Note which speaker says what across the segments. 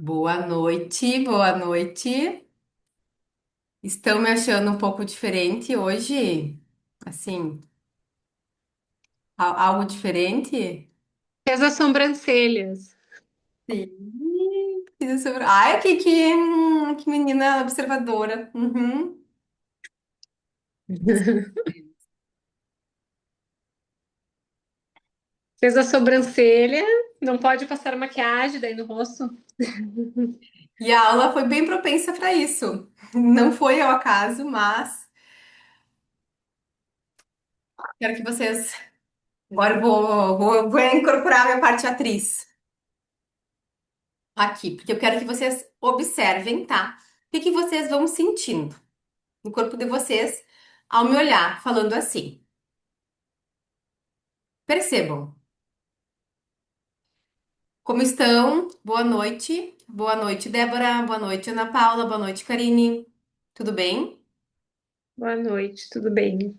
Speaker 1: Boa noite, boa noite. Estão me achando um pouco diferente hoje? Assim, algo diferente?
Speaker 2: Fez as sobrancelhas.
Speaker 1: Sim. Ai, que menina observadora. Uhum.
Speaker 2: Fez a sobrancelha, não pode passar maquiagem daí no rosto.
Speaker 1: E a aula foi bem propensa para isso. Não foi ao acaso, mas quero que vocês. Agora eu vou incorporar a minha parte atriz aqui, porque eu quero que vocês observem, tá? O que que vocês vão sentindo no corpo de vocês ao me olhar, falando assim. Percebam como estão. Boa noite. Boa noite, Débora. Boa noite, Ana Paula. Boa noite, Karine. Tudo bem?
Speaker 2: Boa noite, tudo bem?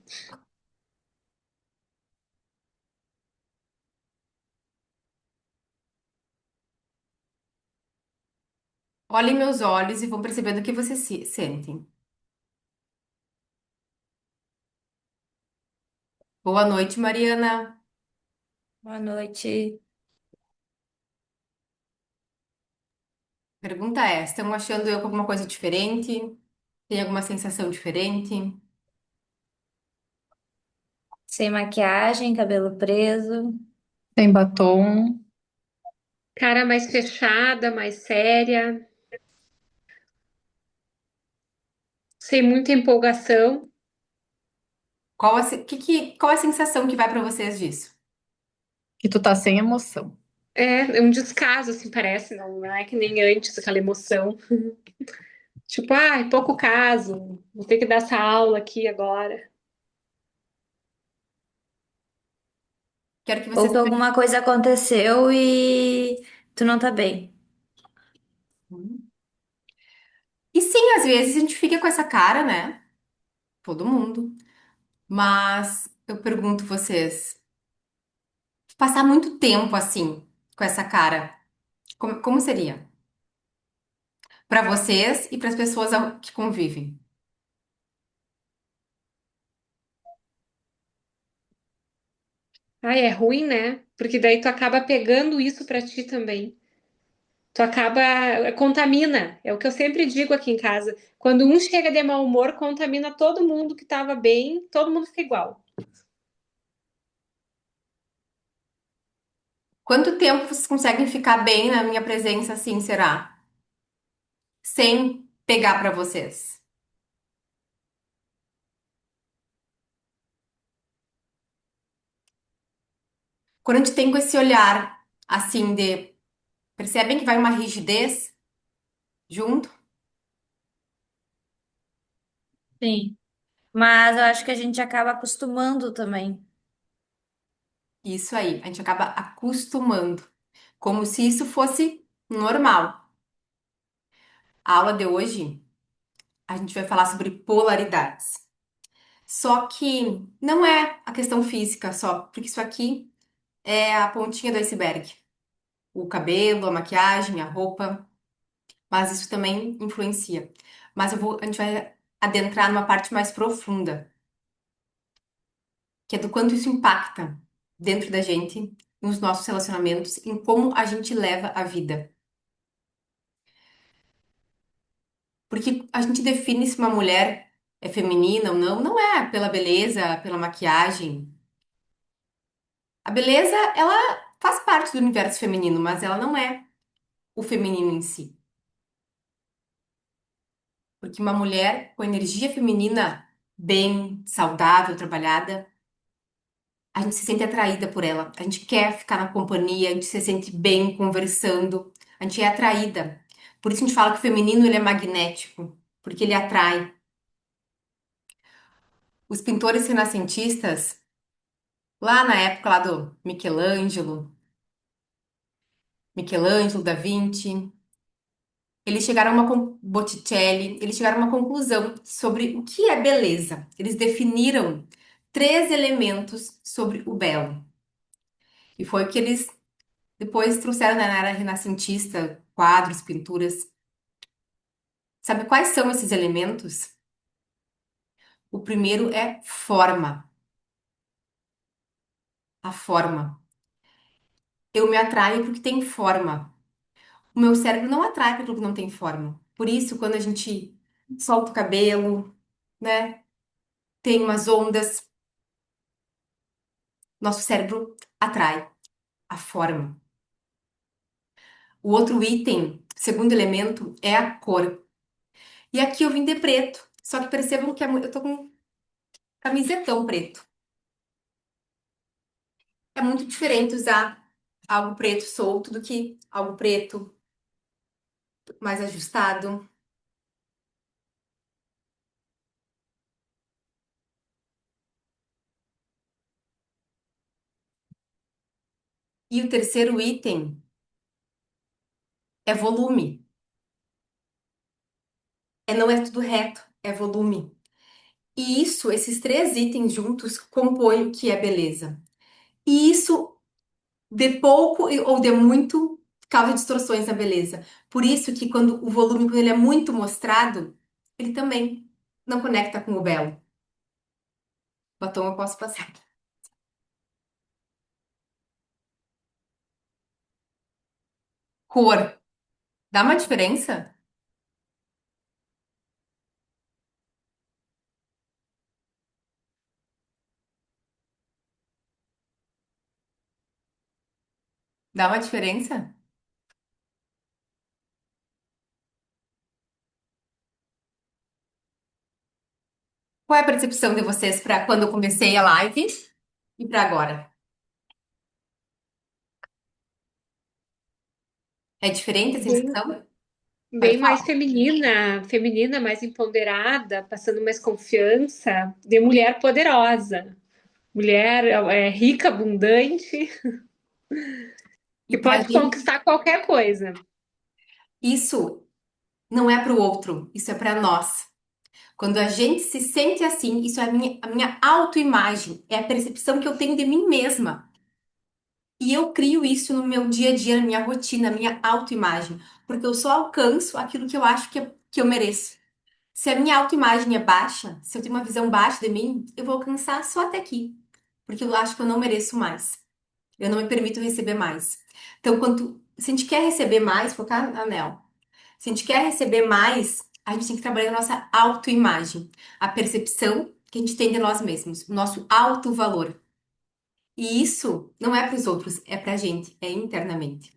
Speaker 1: Olhem meus olhos e vão percebendo o que vocês sentem. Boa noite, Mariana.
Speaker 3: Boa noite.
Speaker 1: Pergunta é: estão achando eu com alguma coisa diferente? Tem alguma sensação diferente?
Speaker 3: Sem maquiagem, cabelo preso.
Speaker 4: Sem batom.
Speaker 2: Cara mais fechada, mais séria, sem muita empolgação.
Speaker 1: Qual a sensação que vai para vocês disso?
Speaker 4: Que tu tá sem emoção.
Speaker 2: É um descaso, assim, parece, não é que nem antes, aquela emoção. Tipo, pouco caso, vou ter que dar essa aula aqui agora.
Speaker 1: Quero que
Speaker 3: Ou
Speaker 1: vocês.
Speaker 3: que alguma coisa aconteceu e tu não tá bem.
Speaker 1: E sim, às vezes a gente fica com essa cara, né? Todo mundo. Mas eu pergunto vocês, passar muito tempo assim, com essa cara, como seria? Para vocês e para as pessoas que convivem.
Speaker 2: É ruim, né? Porque daí tu acaba pegando isso pra ti também. Tu acaba, contamina. É o que eu sempre digo aqui em casa. Quando um chega de mau humor, contamina todo mundo que estava bem, todo mundo fica igual.
Speaker 1: Quanto tempo vocês conseguem ficar bem na minha presença assim, será? Sem pegar para vocês? Quando a gente tem com esse olhar assim de, percebem que vai uma rigidez junto?
Speaker 3: Sim. Mas eu acho que a gente acaba acostumando também.
Speaker 1: Isso aí, a gente acaba acostumando, como se isso fosse normal. A aula de hoje, a gente vai falar sobre polaridades. Só que não é a questão física só, porque isso aqui é a pontinha do iceberg. O cabelo, a maquiagem, a roupa, mas isso também influencia. Mas a gente vai adentrar numa parte mais profunda, que é do quanto isso impacta dentro da gente, nos nossos relacionamentos, em como a gente leva a vida. Porque a gente define se uma mulher é feminina ou não, não é pela beleza, pela maquiagem. A beleza, ela faz parte do universo feminino, mas ela não é o feminino em si. Porque uma mulher com energia feminina bem, saudável, trabalhada, a gente se sente atraída por ela. A gente quer ficar na companhia, a gente se sente bem conversando, a gente é atraída. Por isso a gente fala que o feminino ele é magnético, porque ele atrai. Os pintores renascentistas, lá na época lá do Michelangelo, Da Vinci, eles chegaram a Botticelli, eles chegaram a uma conclusão sobre o que é beleza. Eles definiram três elementos sobre o belo. E foi o que eles depois trouxeram, né, na era renascentista. quadros, pinturas. Sabe quais são esses elementos? O primeiro é forma, a forma. Eu me atraio porque tem forma. O meu cérebro não atrai para aquilo que não tem forma. Por isso, quando a gente solta o cabelo, né, tem umas ondas, nosso cérebro atrai a forma. O outro item, segundo elemento, é a cor. E aqui eu vim de preto. Só que percebam que eu tô com um camisetão preto. É muito diferente usar algo preto solto do que algo preto mais ajustado. E o terceiro item é volume. Não é tudo reto, é volume. E isso, esses três itens juntos, compõem o que é beleza. E isso, de pouco ou de muito, causa distorções na beleza. Por isso que quando o volume, quando ele é muito mostrado, ele também não conecta com o belo. Batom eu posso passar. Cor. Dá uma diferença? Dá uma diferença? Qual é a percepção de vocês para quando eu comecei a live e para agora? É diferente a
Speaker 2: Bem,
Speaker 1: sensação? Pode
Speaker 2: bem mais
Speaker 1: falar.
Speaker 2: feminina, mais empoderada, passando mais confiança, de mulher poderosa, mulher rica, abundante,
Speaker 1: E
Speaker 2: que
Speaker 1: pra
Speaker 2: pode
Speaker 1: gente,
Speaker 2: conquistar qualquer coisa.
Speaker 1: isso não é para o outro, isso é para nós. Quando a gente se sente assim, isso é a minha autoimagem, é a percepção que eu tenho de mim mesma. E eu crio isso no meu dia a dia, na minha rotina, na minha autoimagem, porque eu só alcanço aquilo que eu acho que eu mereço. Se a minha autoimagem é baixa, se eu tenho uma visão baixa de mim, eu vou alcançar só até aqui, porque eu acho que eu não mereço mais. Eu não me permito receber mais. Então, se a gente quer receber mais, focar na Nel. Se a gente quer receber mais, a gente tem que trabalhar na nossa autoimagem, a percepção que a gente tem de nós mesmos, o nosso alto valor. E isso não é para os outros, é para a gente, é internamente.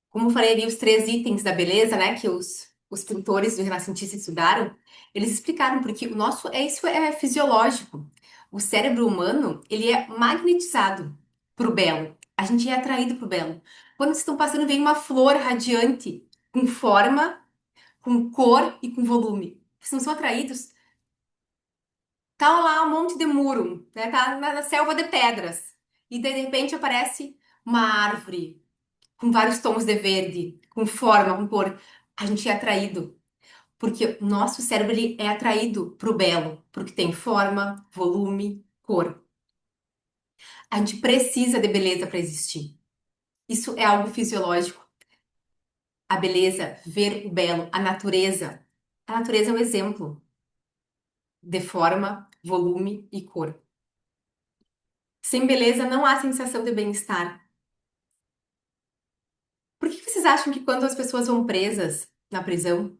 Speaker 1: Como eu falei ali, os três itens da beleza, né, que os pintores do Renascentismo estudaram, eles explicaram porque o nosso, isso é fisiológico. O cérebro humano, ele é magnetizado para o belo. A gente é atraído para o belo. Quando vocês estão passando, vem uma flor radiante, com forma, com cor e com volume. Vocês não são atraídos? Tá lá um monte de muro, né? Tá na selva de pedras. E de repente aparece uma árvore com vários tons de verde, com forma, com cor. A gente é atraído, porque o nosso cérebro ele é atraído pro belo, porque tem forma, volume, cor. A gente precisa de beleza para existir. Isso é algo fisiológico. A beleza, ver o belo, a natureza. A natureza é um exemplo de forma, volume e cor. Sem beleza não há sensação de bem-estar. Por que vocês acham que quando as pessoas vão presas na prisão,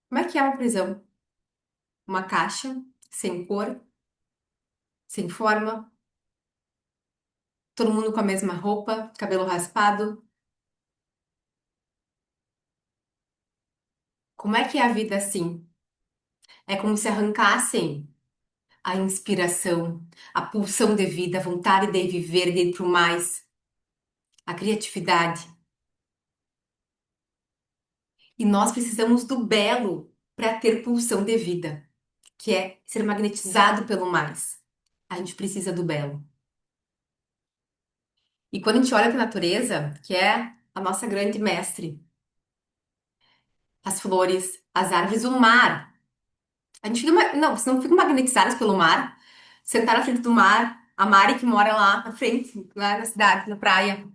Speaker 1: como é que é uma prisão? Uma caixa sem cor, sem forma, todo mundo com a mesma roupa, cabelo raspado. Como é que é a vida assim? É como se arrancassem a inspiração, a pulsão de vida, a vontade de viver, de ir pro mais, a criatividade. E nós precisamos do belo para ter pulsão de vida, que é ser magnetizado pelo mais. A gente precisa do belo. E quando a gente olha para a natureza, que é a nossa grande mestre, as flores, as árvores, o mar. A gente fica, não, vocês não ficam magnetizadas pelo mar. Sentar na frente do mar, a Mari que mora lá na frente, lá na cidade, na praia.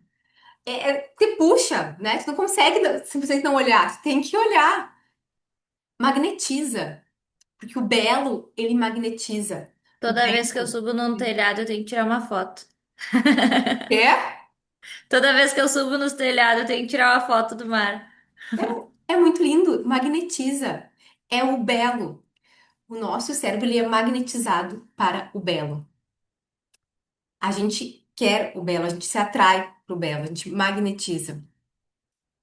Speaker 1: te puxa, né? Tu não consegue simplesmente não olhar, tu tem que olhar. Magnetiza, porque o belo, ele magnetiza. O
Speaker 3: Toda vez que eu
Speaker 1: belo.
Speaker 3: subo num telhado, eu tenho que tirar uma foto.
Speaker 1: É?
Speaker 3: Toda vez que eu subo nos telhados, eu tenho que tirar uma foto do mar.
Speaker 1: É muito lindo, magnetiza. É o belo. O nosso cérebro ele é magnetizado para o belo. A gente quer o belo, a gente se atrai para o belo, a gente magnetiza.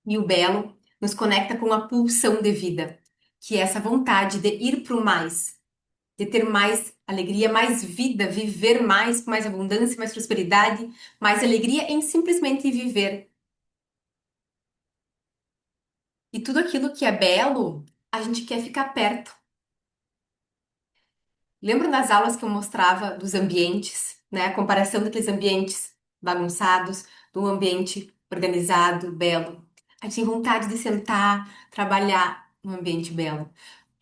Speaker 1: E o belo nos conecta com a pulsão de vida, que é essa vontade de ir para o mais, de ter mais alegria, mais vida, viver mais, com mais abundância, mais prosperidade, mais alegria em simplesmente viver. E tudo aquilo que é belo, a gente quer ficar perto. Lembra das aulas que eu mostrava dos ambientes, né? A comparação daqueles ambientes bagunçados, do ambiente organizado, belo. A gente tem vontade de sentar, trabalhar num ambiente belo.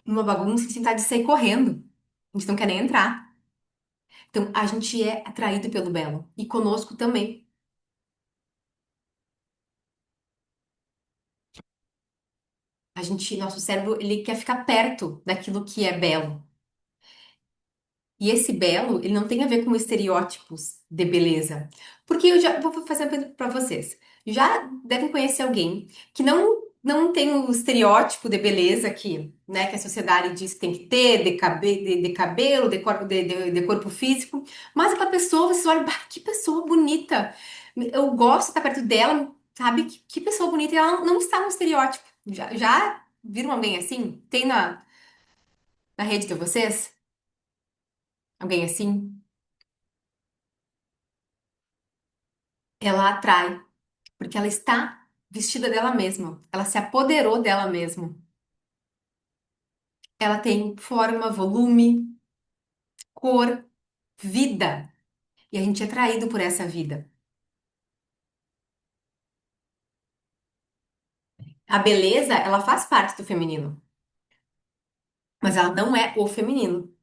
Speaker 1: Numa bagunça, a gente tem vontade de sair correndo. A gente não quer nem entrar. Então, a gente é atraído pelo belo. E conosco também. Nosso cérebro, ele quer ficar perto daquilo que é belo. E esse belo, ele não tem a ver com estereótipos de beleza. Porque eu já vou fazer uma pergunta para vocês. Já devem conhecer alguém que não tem o estereótipo de beleza que a sociedade diz que tem que ter, de cabelo, de corpo físico. Mas aquela pessoa, vocês olham, bah, que pessoa bonita. Eu gosto de estar perto dela, sabe? Que pessoa bonita. E ela não está no estereótipo. Já viram alguém assim? Tem na rede de vocês? Alguém assim? Ela atrai, porque ela está vestida dela mesma, ela se apoderou dela mesma. Ela tem forma, volume, cor, vida, e a gente é atraído por essa vida. A beleza, ela faz parte do feminino, mas ela não é o feminino.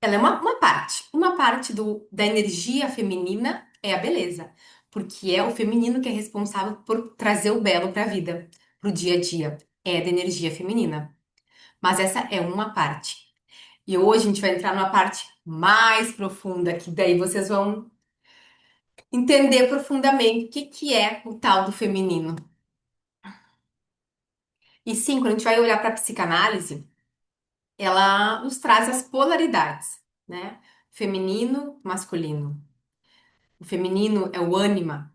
Speaker 1: Ela é uma parte da energia feminina é a beleza, porque é o feminino que é responsável por trazer o belo para a vida, para o dia a dia. É da energia feminina. Mas essa é uma parte. E hoje a gente vai entrar numa parte mais profunda, que daí vocês vão entender profundamente o que que é o tal do feminino. E sim, quando a gente vai olhar para a psicanálise, ela nos traz as polaridades, né? Feminino, masculino. O feminino é o ânima,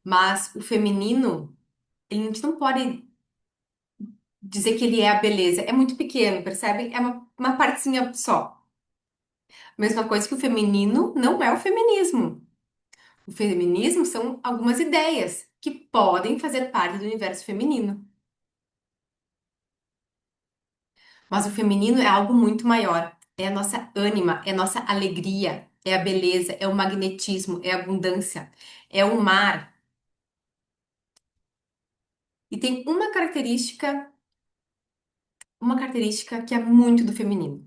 Speaker 1: mas o feminino, a gente não pode dizer que ele é a beleza. É muito pequeno, percebe? É uma partezinha só. Mesma coisa que o feminino não é o feminismo. O feminismo são algumas ideias que podem fazer parte do universo feminino. Mas o feminino é algo muito maior. É a nossa ânima, é a nossa alegria, é a beleza, é o magnetismo, é a abundância, é o mar. E tem uma característica que é muito do feminino,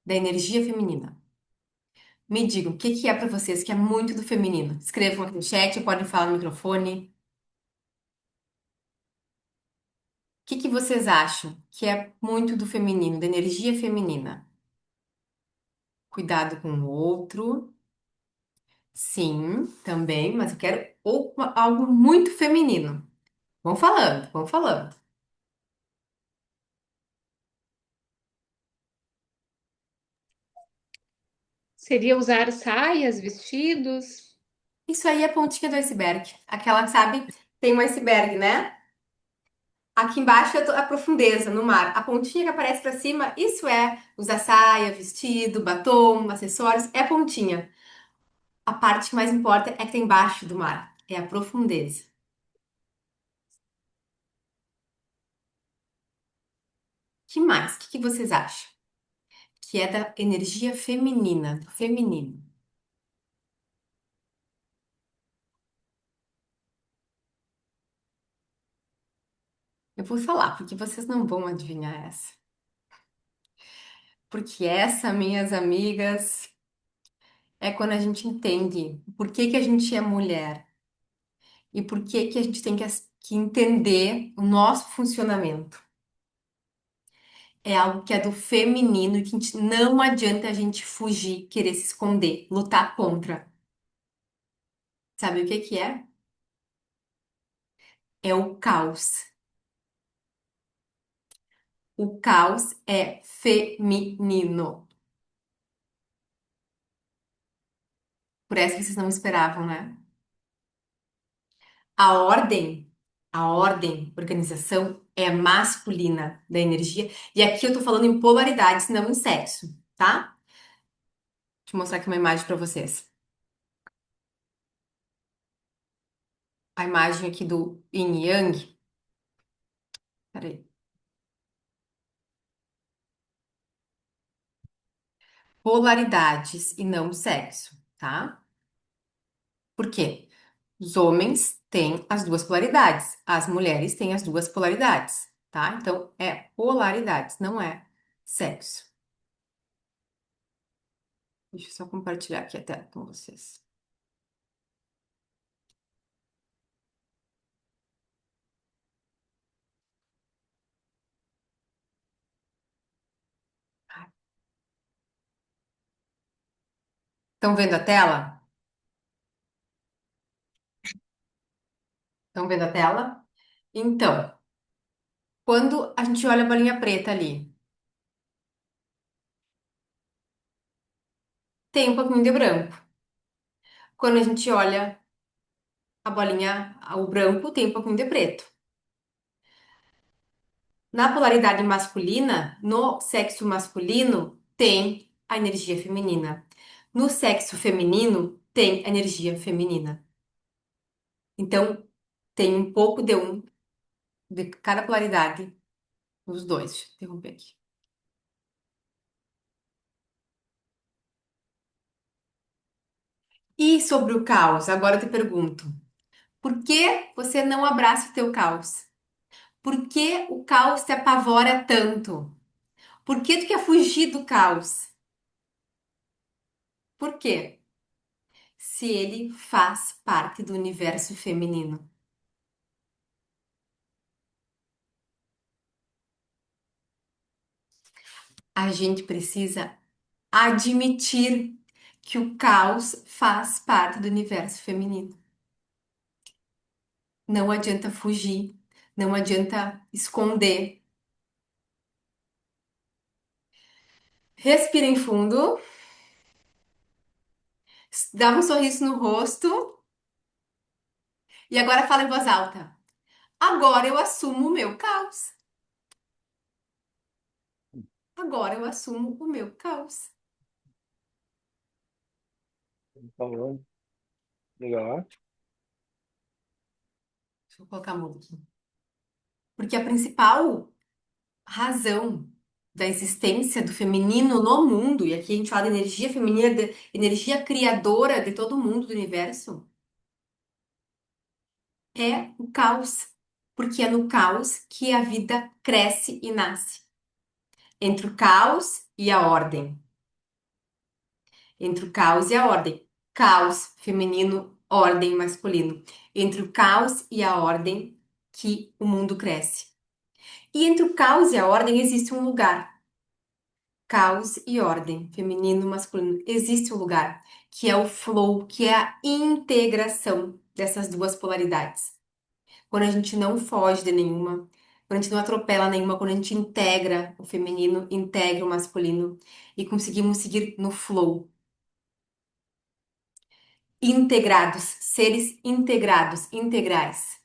Speaker 1: da energia feminina. Me digam, o que que é pra vocês que é muito do feminino? Escrevam aqui no chat, podem falar no microfone. O que que vocês acham que é muito do feminino, da energia feminina? Cuidado com o outro. Sim, também, mas eu quero algo muito feminino. Vão falando, vão falando.
Speaker 2: Seria usar saias, vestidos?
Speaker 1: Isso aí é a pontinha do iceberg. Aquela, sabe, tem um iceberg, né? Aqui embaixo é a profundeza, no mar. A pontinha que aparece pra cima, isso é usar saia, vestido, batom, acessórios, é a pontinha. A parte que mais importa é que tem embaixo do mar, é a profundeza. Que mais? O que que vocês acham? Que é da energia feminina, do feminino. Eu vou falar, porque vocês não vão adivinhar essa. Porque essa, minhas amigas, é quando a gente entende por que que a gente é mulher. E por que que a gente tem que entender o nosso funcionamento? É algo que é do feminino e que não adianta a gente fugir, querer se esconder, lutar contra. Sabe o que que é? É o caos. O caos é feminino. Por essa que vocês não esperavam, né? A ordem, a ordem, organização é masculina da energia. E aqui eu tô falando em polaridades, não em sexo, tá? Deixa eu mostrar aqui uma imagem pra vocês. A imagem aqui do Yin e Yang. Peraí. Polaridades e não sexo, tá? Por quê? Os homens têm as duas polaridades, as mulheres têm as duas polaridades, tá? Então é polaridades, não é sexo. Deixa eu só compartilhar aqui a tela com vocês. Estão vendo a tela? Estão vendo a tela? Então, quando a gente olha a bolinha preta ali, tem um pouquinho de branco. Quando a gente olha a bolinha, o branco, tem um pouquinho de preto. Na polaridade masculina, no sexo masculino, tem a energia feminina. No sexo feminino, tem a energia feminina. Então, tem um pouco de um, de cada polaridade nos dois. Deixa eu interromper aqui. E sobre o caos, agora eu te pergunto, por que você não abraça o teu caos? Por que o caos te apavora tanto? Por que tu quer fugir do caos? Por quê? Se ele faz parte do universo feminino. A gente precisa admitir que o caos faz parte do universo feminino. Não adianta fugir, não adianta esconder. Respirem fundo, dá um sorriso no rosto e agora fala em voz alta. Agora eu assumo o meu caos. Agora eu assumo o meu caos.
Speaker 5: Falando. Legal.
Speaker 1: Deixa eu colocar a mão aqui. Porque a principal razão da existência do feminino no mundo, e aqui a gente fala de energia feminina, de energia criadora de todo mundo do universo, é o caos. Porque é no caos que a vida cresce e nasce. Entre o caos e a ordem. Entre o caos e a ordem. Caos feminino, ordem masculino. Entre o caos e a ordem que o mundo cresce. E entre o caos e a ordem existe um lugar. Caos e ordem, feminino, masculino. Existe um lugar que é o flow, que é a integração dessas duas polaridades. Quando a gente não foge de nenhuma, quando a gente não atropela nenhuma, quando a gente integra o feminino, integra o masculino e conseguimos seguir no flow. Integrados, seres integrados, integrais.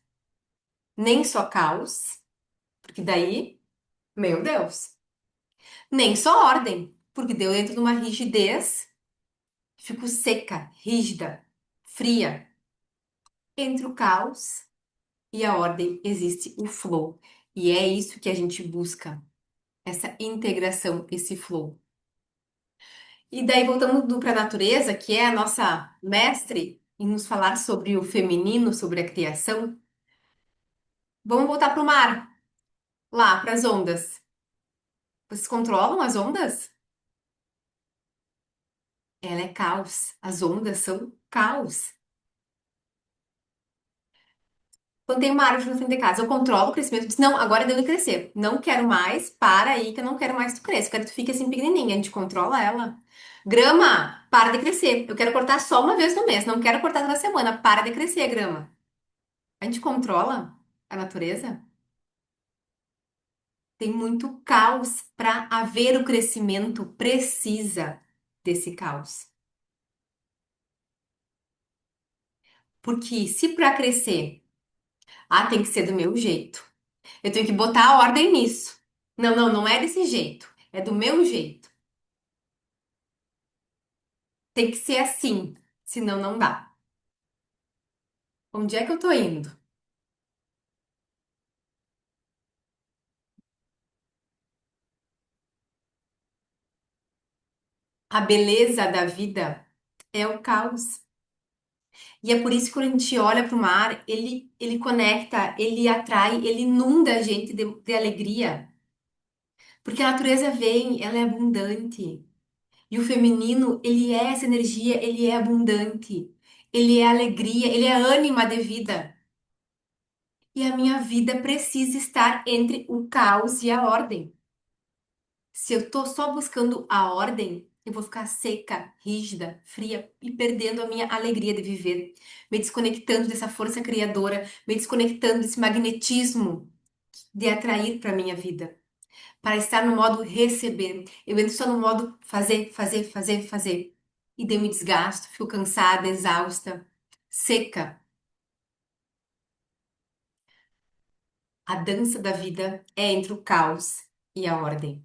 Speaker 1: Nem só caos, porque daí, meu Deus, nem só ordem, porque deu dentro de uma rigidez, fico seca, rígida, fria. Entre o caos e a ordem existe o flow. E é isso que a gente busca, essa integração, esse flow. E daí, voltando para a natureza, que é a nossa mestre em nos falar sobre o feminino, sobre a criação, vamos voltar para o mar, lá, para as ondas. Vocês controlam as ondas? Ela é caos. As ondas são caos. Quando tem uma árvore na frente de casa, eu controlo o crescimento. Diz, não, agora deu de crescer. Não quero mais, para aí que eu não quero mais que tu cresça. Eu quero que tu fique assim pequenininha. A gente controla ela. Grama, para de crescer. Eu quero cortar só uma vez no mês. Não quero cortar toda semana. Para de crescer, grama. A gente controla a natureza. Tem muito caos para haver o crescimento. Precisa desse caos. Porque se para crescer, tem que ser do meu jeito. Eu tenho que botar a ordem nisso. Não, não, não é desse jeito. É do meu jeito. Tem que ser assim, senão não dá. Onde é que eu tô indo? A beleza da vida é o caos. E é por isso que quando a gente olha para o mar, ele conecta, ele atrai, ele inunda a gente de alegria. Porque a natureza vem, ela é abundante. E o feminino, ele é essa energia, ele é abundante. Ele é alegria, ele é ânima de vida. E a minha vida precisa estar entre o caos e a ordem. Se eu tô só buscando a ordem, eu vou ficar seca, rígida, fria e perdendo a minha alegria de viver, me desconectando dessa força criadora, me desconectando desse magnetismo de atrair para minha vida, para estar no modo receber. Eu entro só no modo fazer, fazer, fazer, fazer. E daí eu me desgasto, fico cansada, exausta, seca. A dança da vida é entre o caos e a ordem.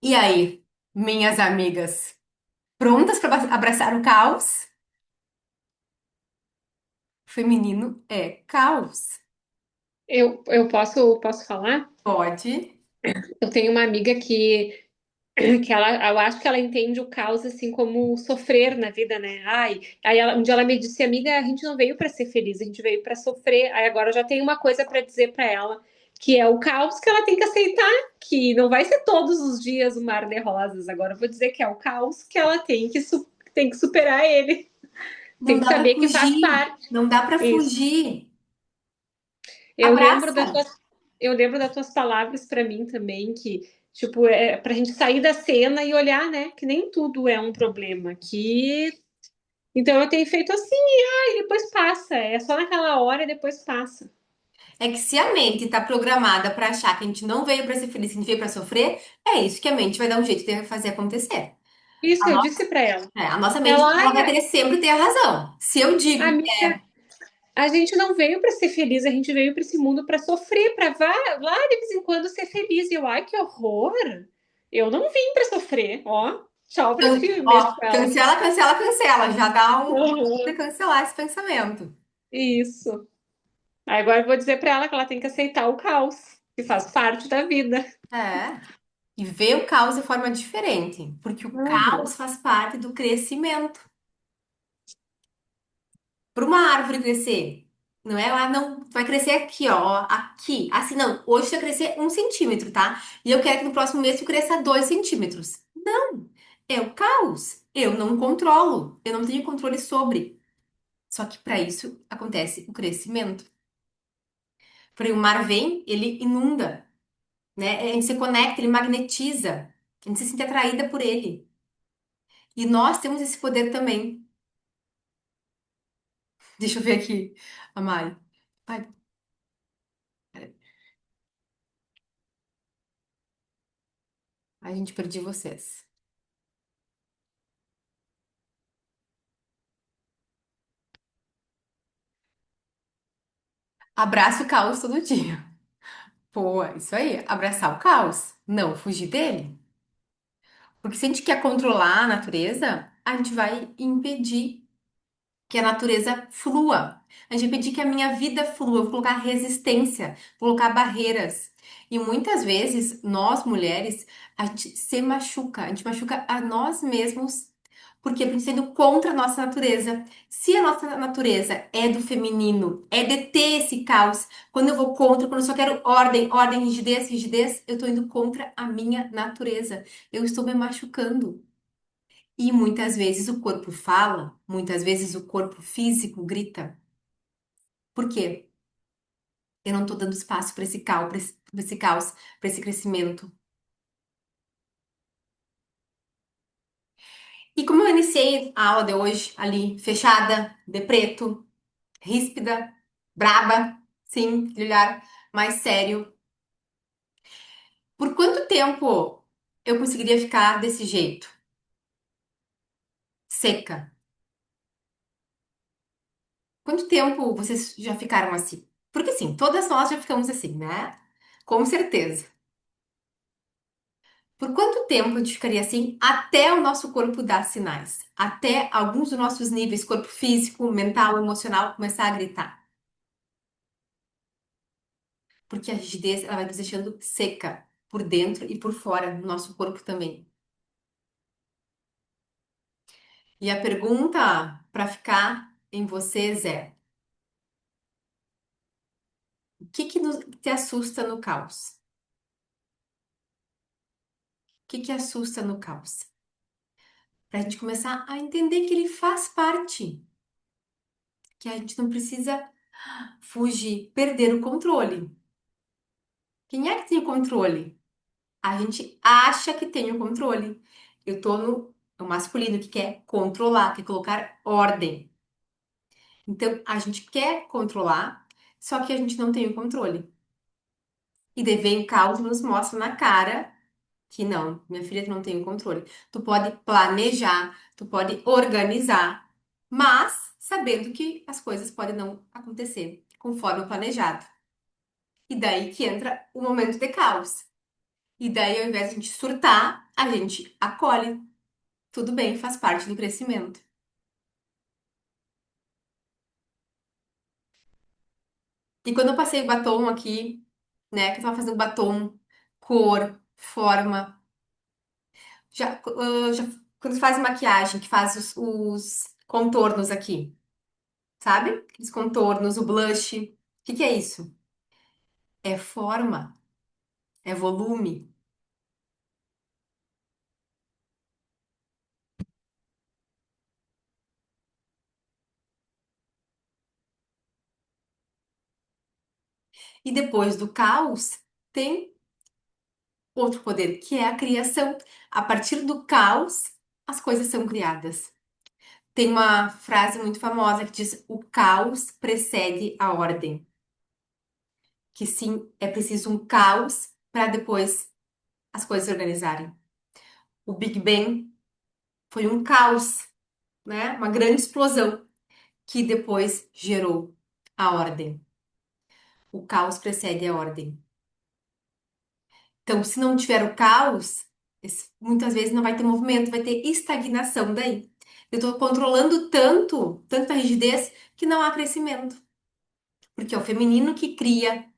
Speaker 1: E aí, minhas amigas, prontas para abraçar o caos? Feminino é caos.
Speaker 2: Eu posso falar?
Speaker 1: Pode.
Speaker 2: Eu tenho uma amiga que ela, eu acho que ela entende o caos assim como sofrer na vida, né? Ai, aí um dia ela me disse, amiga, a gente não veio para ser feliz, a gente veio para sofrer. Aí agora eu já tenho uma coisa para dizer para ela, que é o caos que ela tem que aceitar, que não vai ser todos os dias um mar de rosas. Agora eu vou dizer que é o caos que ela tem que superar ele,
Speaker 1: Não
Speaker 2: tem que
Speaker 1: dá para
Speaker 2: saber que faz
Speaker 1: fugir.
Speaker 2: parte.
Speaker 1: Não dá para
Speaker 2: Isso.
Speaker 1: fugir.
Speaker 2: Eu lembro das
Speaker 1: Abraça.
Speaker 2: tuas, eu lembro das tuas palavras para mim também, que, tipo, é pra gente sair da cena e olhar, né, que nem tudo é um problema, que... Então eu tenho feito assim, e depois passa, é só naquela hora e depois passa.
Speaker 1: É que se a mente tá programada para achar que a gente não veio para ser feliz, que a gente veio para sofrer, é isso que a mente vai dar um jeito de fazer acontecer.
Speaker 2: Isso eu disse para ela.
Speaker 1: A nossa mente,
Speaker 2: Ela,
Speaker 1: ela vai
Speaker 2: ai,
Speaker 1: ter sempre ter a razão. Se eu digo,
Speaker 2: amiga, a gente não veio para ser feliz, a gente veio para esse mundo para sofrer, para lá de vez em quando ser feliz. E eu, ai, que horror! Eu não vim para sofrer, ó. Tchau pra ti, um beijo
Speaker 1: ó,
Speaker 2: pra ela.
Speaker 1: cancela, cancela, cancela. Já dá uma
Speaker 2: Uhum.
Speaker 1: de cancelar esse pensamento.
Speaker 2: Isso. Aí agora eu vou dizer pra ela que ela tem que aceitar o caos, que faz parte da vida.
Speaker 1: É. E ver o caos de forma diferente, porque o
Speaker 2: Uhum.
Speaker 1: caos faz parte do crescimento. Para uma árvore crescer, não é lá, não, vai crescer aqui, ó, aqui. Assim, não, hoje vai crescer 1 centímetro, tá? E eu quero que no próximo mês tu cresça 2 centímetros. Não, é o caos. Eu não controlo, eu não tenho controle sobre. Só que para isso acontece o crescimento. Porque o mar vem, ele inunda, né? A gente se conecta, ele magnetiza. A gente se sente atraída por ele. E nós temos esse poder também. Deixa eu ver aqui, a Mari. Ai, peraí. A gente perdi vocês. Abraça o caos todo dia. Pô, isso aí, abraçar o caos, não fugir dele. Porque se a gente quer controlar a natureza, a gente vai impedir que a natureza flua. A gente vai impedir que a minha vida flua. Eu vou colocar resistência, vou colocar barreiras. E muitas vezes, nós mulheres, a gente se machuca, a gente machuca a nós mesmos. Porque a gente está indo contra a nossa natureza. Se a nossa natureza é do feminino, é de ter esse caos, quando eu vou contra, quando eu só quero ordem, ordem, rigidez, rigidez, eu estou indo contra a minha natureza. Eu estou me machucando. E muitas vezes o corpo fala, muitas vezes o corpo físico grita. Por quê? Eu não tô dando espaço para esse caos, pra esse caos, para esse crescimento. E como eu iniciei a aula de hoje ali, fechada, de preto, ríspida, braba, sim, aquele olhar mais sério. Por quanto tempo eu conseguiria ficar desse jeito? Seca. Quanto tempo vocês já ficaram assim? Porque sim, todas nós já ficamos assim, né? Com certeza. Por quanto tempo a gente ficaria assim até o nosso corpo dar sinais? Até alguns dos nossos níveis, corpo físico, mental, emocional, começar a gritar? Porque a rigidez, ela vai nos deixando seca por dentro e por fora, no nosso corpo também. E a pergunta para ficar em vocês é: o que que te assusta no caos? O que que assusta no caos? Para a gente começar a entender que ele faz parte, que a gente não precisa fugir, perder o controle. Quem é que tem o controle? A gente acha que tem o controle. Eu tô no masculino que quer controlar, quer colocar ordem. Então, a gente quer controlar, só que a gente não tem o controle. E daí vem o caos e nos mostra na cara que não, minha filha, tu não tem o controle. Tu pode planejar, tu pode organizar, mas sabendo que as coisas podem não acontecer conforme o planejado. E daí que entra o momento de caos. E daí, ao invés de a gente surtar, a gente acolhe. Tudo bem, faz parte do crescimento. E quando eu passei o batom aqui, né, que eu tava fazendo batom, cor, forma, já quando faz maquiagem, que faz os contornos aqui, sabe? Os contornos, o blush. O que que é isso? É forma, é volume. E depois do caos, tem outro poder, que é a criação. A partir do caos, as coisas são criadas. Tem uma frase muito famosa que diz: o caos precede a ordem. Que sim, é preciso um caos para depois as coisas se organizarem. O Big Bang foi um caos, né? Uma grande explosão que depois gerou a ordem. O caos precede a ordem. Então, se não tiver o caos, muitas vezes não vai ter movimento, vai ter estagnação daí. Eu estou controlando tanta rigidez, que não há crescimento. Porque é o feminino que cria,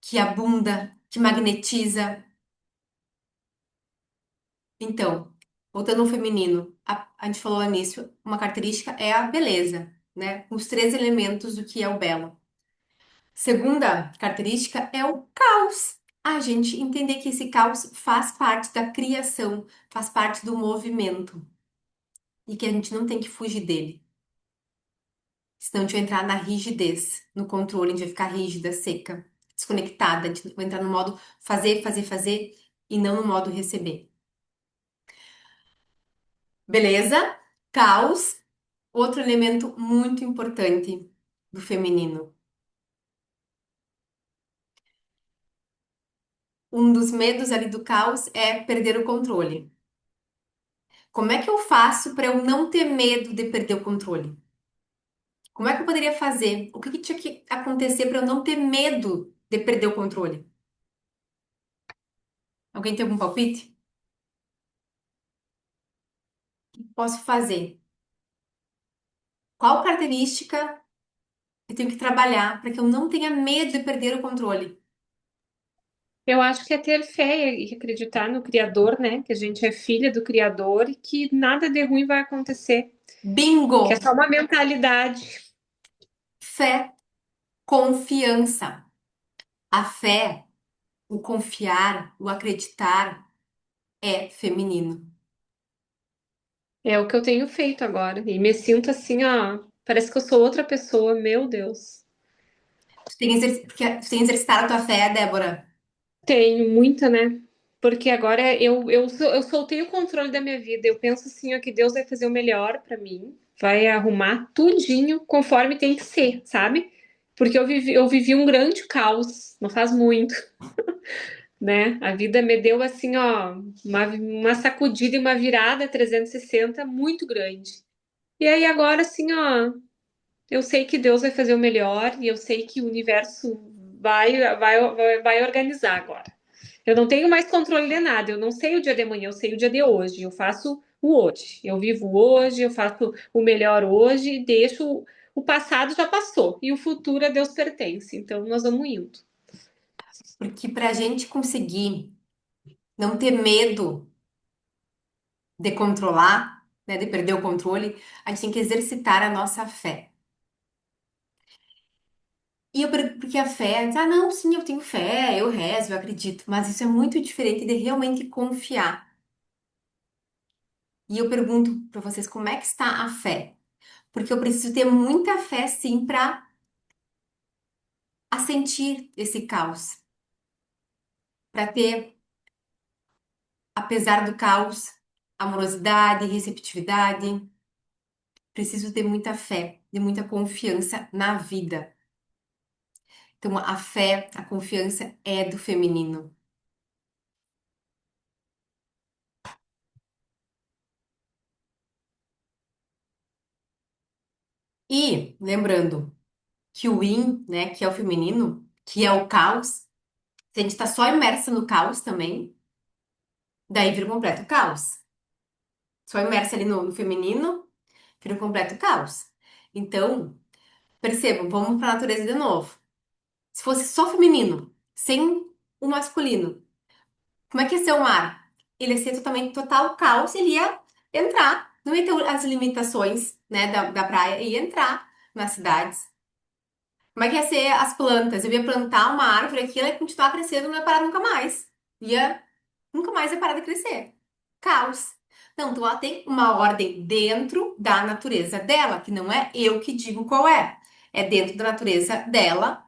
Speaker 1: que abunda, que magnetiza. Então, voltando ao feminino, a gente falou no início, uma característica é a beleza, né? Os três elementos do que é o belo. Segunda característica é o caos. A gente entender que esse caos faz parte da criação, faz parte do movimento e que a gente não tem que fugir dele. Senão a gente vai entrar na rigidez, no controle, a gente vai ficar rígida, seca, desconectada, a gente vai entrar no modo fazer, fazer, fazer e não no modo receber. Beleza? Caos, outro elemento muito importante do feminino. Um dos medos ali do caos é perder o controle. Como é que eu faço para eu não ter medo de perder o controle? Como é que eu poderia fazer? O que que tinha que acontecer para eu não ter medo de perder o controle? Alguém tem algum palpite? O que posso fazer? Qual característica eu tenho que trabalhar para que eu não tenha medo de perder o controle?
Speaker 2: Eu acho que é ter fé e acreditar no Criador, né? Que a gente é filha do Criador e que nada de ruim vai acontecer.
Speaker 1: Bingo!
Speaker 2: Que é só uma mentalidade.
Speaker 1: Fé, confiança. A fé, o confiar, o acreditar é feminino.
Speaker 2: É o que eu tenho feito agora. E me sinto assim, ó. Parece que eu sou outra pessoa, meu Deus.
Speaker 1: Porque tu tem exercitado a tua fé, Débora.
Speaker 2: Tenho muita, né? Porque agora eu soltei o controle da minha vida. Eu penso assim, ó, que Deus vai fazer o melhor pra mim, vai arrumar tudinho conforme tem que ser, sabe? Porque eu vivi um grande caos, não faz muito, né? A vida me deu assim, ó, uma sacudida e uma virada 360 muito grande. E aí agora, assim, ó, eu sei que Deus vai fazer o melhor e eu sei que o universo vai organizar agora. Eu não tenho mais controle de nada. Eu não sei o dia de amanhã, eu sei o dia de hoje. Eu faço o hoje. Eu vivo hoje, eu faço o melhor hoje e deixo o passado já passou e o futuro a Deus pertence. Então nós vamos indo.
Speaker 1: Porque pra gente conseguir não ter medo de controlar, né, de perder o controle, a gente tem que exercitar a nossa fé. Porque a fé, não, sim, eu tenho fé, eu rezo, eu acredito, mas isso é muito diferente de realmente confiar. E eu pergunto pra vocês como é que está a fé? Porque eu preciso ter muita fé, sim, pra assentir esse caos, pra ter, apesar do caos, amorosidade, receptividade. Preciso ter muita fé, de muita confiança na vida. Então, a fé, a confiança é do feminino. E, lembrando que o yin, né, que é o feminino, que é o caos, se a gente está só imersa no caos também, daí vira um completo caos. Só imersa ali no feminino, vira um completo caos. Então, percebam, vamos para a natureza de novo. Se fosse só feminino, sem o masculino, como é que ia ser o mar? Ele ia ser totalmente total caos, ele ia entrar, não ia ter as limitações, né, da praia, ia entrar nas cidades. Como é que ia ser as plantas? Eu ia plantar uma árvore aqui, ela ia continuar crescendo, não ia parar nunca mais. Nunca mais ia parar de crescer. Caos. Não, então ela tem uma ordem dentro da natureza dela, que não é eu que digo qual é. É dentro da natureza dela,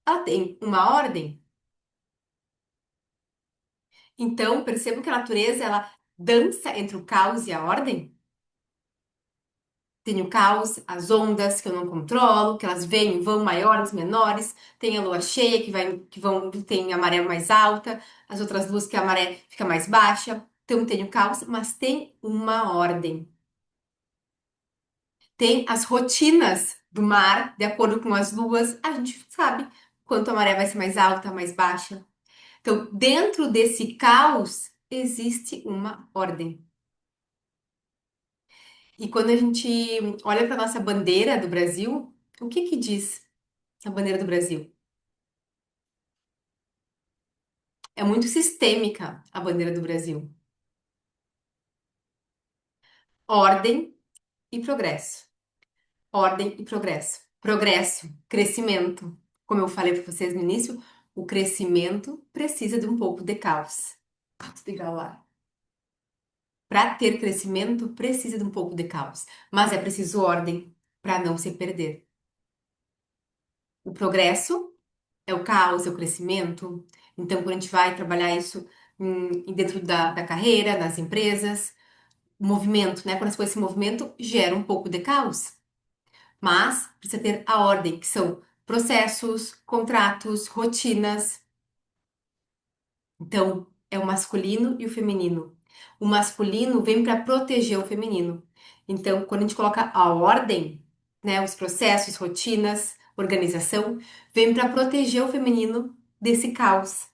Speaker 1: ela tem uma ordem. Então, percebo que a natureza, ela dança entre o caos e a ordem. Tem o caos, as ondas que eu não controlo, que elas vêm e vão maiores, menores. Tem a lua cheia tem a maré mais alta, as outras luas que a maré fica mais baixa. Então tem o caos, mas tem uma ordem. Tem as rotinas do mar, de acordo com as luas, a gente sabe quanto a maré vai ser mais alta, mais baixa. Então, dentro desse caos existe uma ordem. E quando a gente olha para nossa bandeira do Brasil, o que que diz a bandeira do Brasil? É muito sistêmica a bandeira do Brasil. Ordem e progresso. Ordem e progresso. Progresso, crescimento. Como eu falei para vocês no início, o crescimento precisa de um pouco de caos. Desligar o ar. Para ter crescimento, precisa de um pouco de caos. Mas é preciso ordem para não se perder. O progresso é o caos, é o crescimento. Então, quando a gente vai trabalhar isso dentro da carreira, nas empresas, o movimento, né? Quando as coisas se movimentam, gera um pouco de caos. Mas precisa ter a ordem, que são processos, contratos, rotinas. Então, é o masculino e o feminino. O masculino vem para proteger o feminino. Então, quando a gente coloca a ordem, né, os processos, rotinas, organização, vem para proteger o feminino desse caos.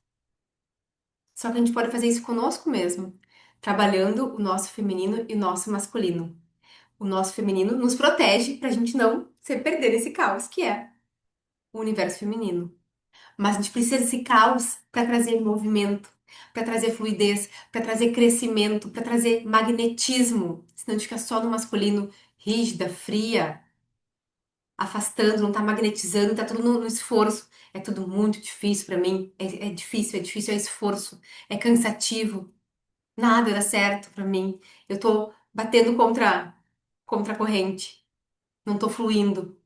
Speaker 1: Só que a gente pode fazer isso conosco mesmo, trabalhando o nosso feminino e o nosso masculino. O nosso feminino nos protege para a gente não se perder nesse caos que é o universo feminino. Mas a gente precisa desse caos para trazer movimento, para trazer fluidez, para trazer crescimento, para trazer magnetismo. Senão a gente fica só no masculino, rígida, fria, afastando, não tá magnetizando, tá tudo no esforço. É tudo muito difícil para mim. É difícil, é esforço, é cansativo. Nada dá certo para mim. Eu tô batendo contra a corrente. Não tô fluindo.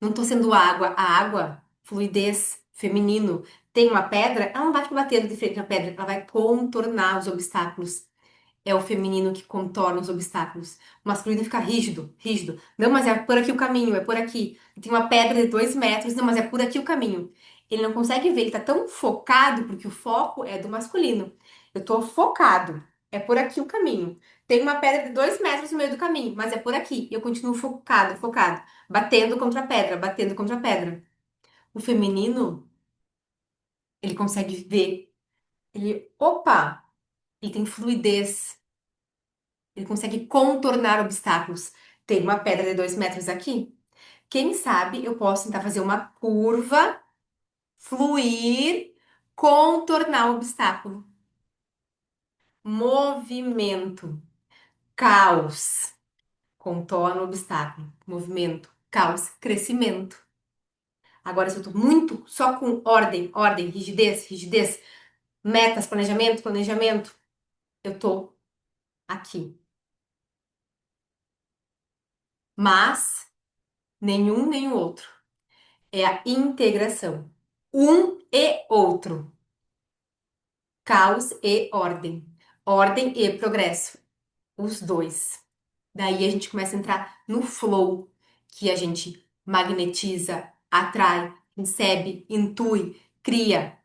Speaker 1: Não tô sendo água. A água, fluidez, feminino. Tem uma pedra, ela não vai ficar batendo de frente na pedra, ela vai contornar os obstáculos. É o feminino que contorna os obstáculos. O masculino fica rígido, rígido. Não, mas é por aqui o caminho, é por aqui. Tem uma pedra de 2 metros, não, mas é por aqui o caminho. Ele não consegue ver, ele tá tão focado, porque o foco é do masculino. Eu tô focado, é por aqui o caminho. Tem uma pedra de 2 metros no meio do caminho, mas é por aqui. E eu continuo focado, focado, batendo contra a pedra, batendo contra a pedra. O feminino, ele consegue ver. Ele, opa, ele tem fluidez. Ele consegue contornar obstáculos. Tem uma pedra de 2 metros aqui. Quem sabe eu posso tentar fazer uma curva, fluir, contornar o obstáculo. Movimento, caos, contorna o obstáculo. Movimento, caos, crescimento. Agora, se eu tô muito só com ordem, ordem, rigidez, rigidez, metas, planejamento, planejamento, eu tô aqui. Mas nenhum nem o outro. É a integração. Um e outro. Caos e ordem. Ordem e progresso. Os dois. Daí a gente começa a entrar no flow, que a gente magnetiza, atrai, recebe, intui, cria.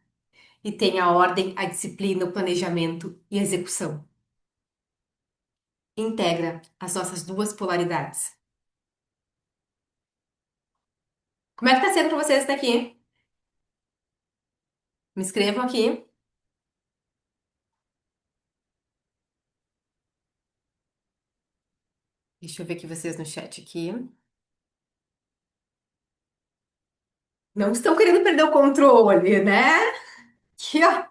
Speaker 1: E tem a ordem, a disciplina, o planejamento e a execução. Integra as nossas duas polaridades. Como é que tá sendo para vocês estar aqui? Me escrevam aqui. Deixa eu ver aqui vocês no chat aqui. Não estão querendo perder o controle, né? Aqui, ó.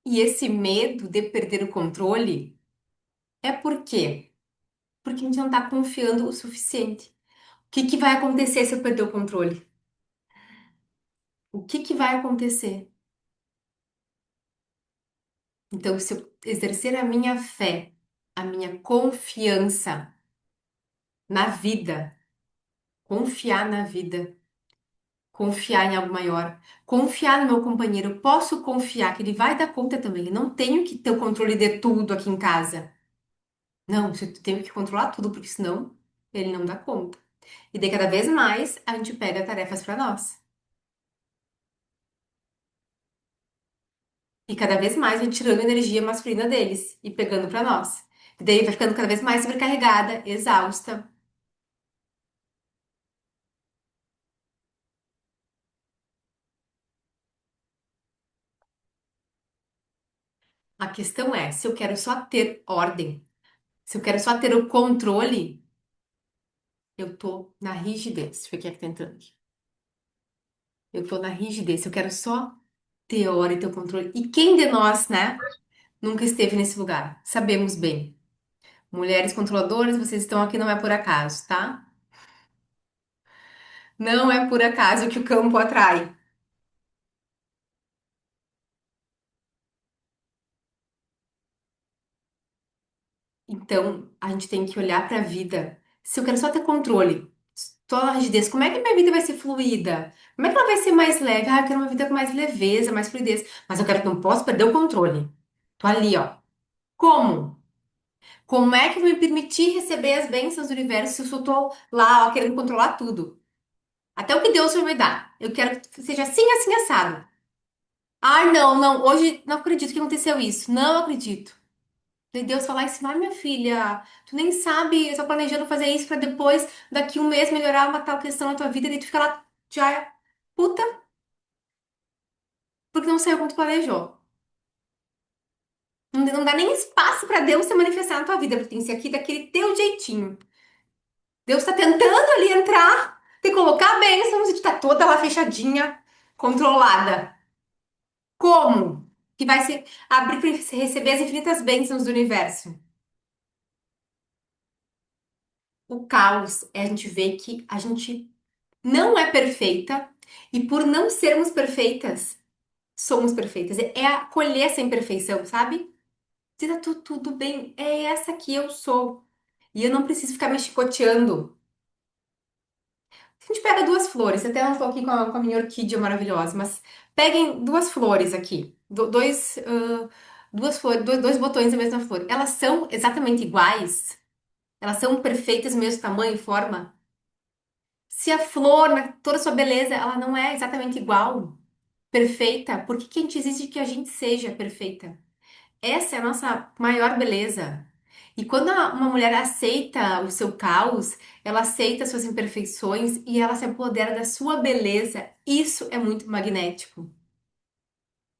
Speaker 1: E esse medo de perder o controle é por quê? Porque a gente não está confiando o suficiente. O que que vai acontecer se eu perder o controle? O que que vai acontecer? Então, se eu exercer a minha fé, a minha confiança na vida, confiar na vida, confiar em algo maior, confiar no meu companheiro, eu posso confiar que ele vai dar conta também. Eu não tenho que ter o controle de tudo aqui em casa. Não, eu tenho que controlar tudo, porque senão ele não dá conta. E daí cada vez mais a gente pega tarefas para nós. E cada vez mais a gente tirando a energia masculina deles e pegando para nós. E daí vai ficando cada vez mais sobrecarregada, exausta. A questão é, se eu quero só ter ordem, se eu quero só ter o controle, eu tô na rigidez. Deixa eu ver quem é que tá entrando aqui. Eu tô na rigidez, eu quero só ter ordem, ter o controle. E quem de nós, né, nunca esteve nesse lugar? Sabemos bem. Mulheres controladoras, vocês estão aqui não é por acaso, tá? Não é por acaso que o campo atrai. Então, a gente tem que olhar para a vida. Se eu quero só ter controle, só a rigidez, como é que minha vida vai ser fluida? Como é que ela vai ser mais leve? Ah, eu quero uma vida com mais leveza, mais fluidez. Mas eu quero, não posso perder o controle. Tô ali, ó. Como? Como é que eu vou me permitir receber as bênçãos do universo se eu só tô lá, ó, querendo controlar tudo? Até o que Deus vai me dar. Eu quero que seja assim, assim, assado. Ai, não, não, hoje não acredito que aconteceu isso. Não acredito. Daí Deus falar assim, ai minha filha, tu nem sabe, eu tô planejando fazer isso pra depois, daqui um mês, melhorar uma tal questão na tua vida, e daí tu fica lá, já, puta, porque não saiu como tu planejou. Não dá nem espaço pra Deus se manifestar na tua vida, porque tem que ser aqui daquele teu jeitinho. Deus tá tentando ali entrar, te colocar a bênção, e tu tá toda lá fechadinha, controlada. Como? Que vai se abrir pra receber as infinitas bênçãos do universo. O caos é a gente ver que a gente não é perfeita e por não sermos perfeitas, somos perfeitas. É acolher essa imperfeição, sabe? Se tá tudo bem, é essa que eu sou. E eu não preciso ficar me chicoteando. A gente pega duas flores, até não tô aqui com a minha orquídea maravilhosa, mas peguem duas flores aqui, duas flores, dois botões da mesma flor. Elas são exatamente iguais? Elas são perfeitas, mesmo tamanho e forma? Se a flor, toda a sua beleza, ela não é exatamente igual, perfeita, por que que a gente exige que a gente seja perfeita? Essa é a nossa maior beleza. E quando uma mulher aceita o seu caos, ela aceita suas imperfeições e ela se apodera da sua beleza, isso é muito magnético.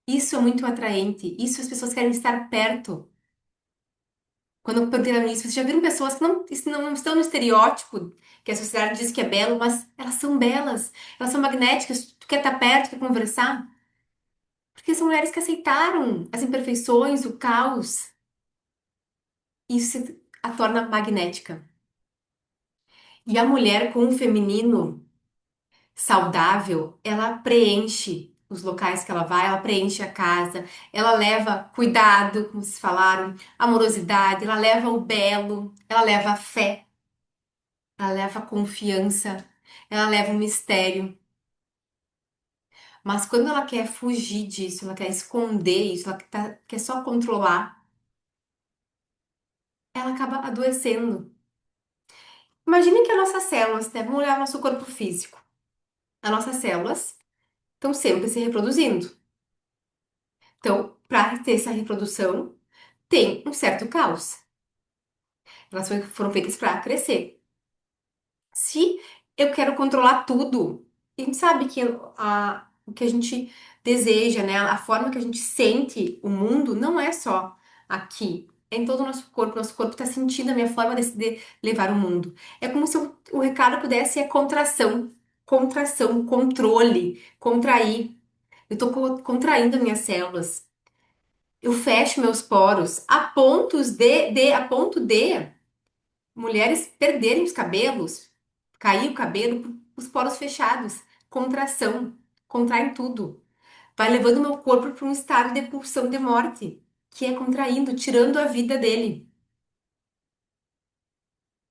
Speaker 1: Isso é muito atraente. Isso as pessoas querem estar perto. Quando eu perguntei no início, vocês já viram pessoas que não estão no estereótipo que a sociedade diz que é belo, mas elas são belas, elas são magnéticas. Tu quer estar perto, quer conversar? Porque são mulheres que aceitaram as imperfeições, o caos. Isso a torna magnética. E a mulher com o feminino saudável, ela preenche os locais que ela vai, ela preenche a casa, ela leva cuidado, como vocês falaram, amorosidade, ela leva o belo, ela leva a fé, ela leva a confiança, ela leva o mistério. Mas quando ela quer fugir disso, ela quer esconder isso, ela quer só controlar, ela acaba adoecendo. Imagine que as nossas células, né? Vamos olhar o nosso corpo físico. As nossas células estão sempre se reproduzindo. Então, para ter essa reprodução, tem um certo caos. Elas foram feitas para crescer. Se eu quero controlar tudo, a gente sabe que o que a gente deseja, né, a forma que a gente sente o mundo não é só aqui, é em todo o nosso corpo. Nosso corpo está sentindo a minha forma de levar o mundo. É como se o recado pudesse ser contração, contração, controle, contrair. Eu estou contraindo minhas células. Eu fecho meus poros a ponto de mulheres perderem os cabelos, cair o cabelo, os poros fechados, contração, contraem tudo. Vai levando meu corpo para um estado de pulsão de morte, que é contraindo, tirando a vida dele.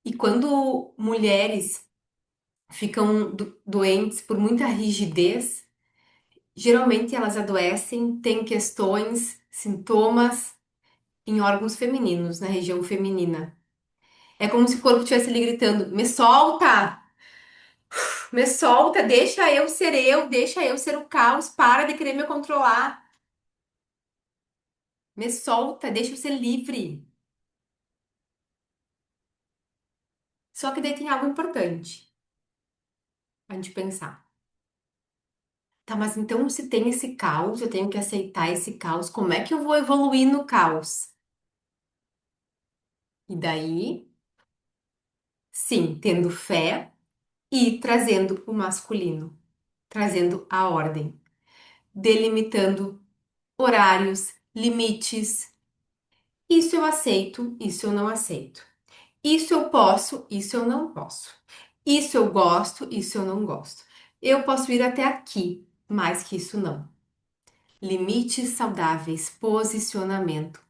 Speaker 1: E quando mulheres ficam doentes por muita rigidez, geralmente elas adoecem, têm questões, sintomas em órgãos femininos, na região feminina. É como se o corpo estivesse ali gritando: me solta, deixa eu ser o caos, para de querer me controlar, me solta, deixa eu ser livre. Só que daí tem algo importante a gente pensar. Tá, mas então se tem esse caos, eu tenho que aceitar esse caos, como é que eu vou evoluir no caos? E daí, sim, tendo fé e trazendo o masculino, trazendo a ordem, delimitando horários, limites. Isso eu aceito, isso eu não aceito. Isso eu posso, isso eu não posso. Isso eu gosto, isso eu não gosto. Eu posso ir até aqui, mais que isso não. Limites saudáveis, posicionamento.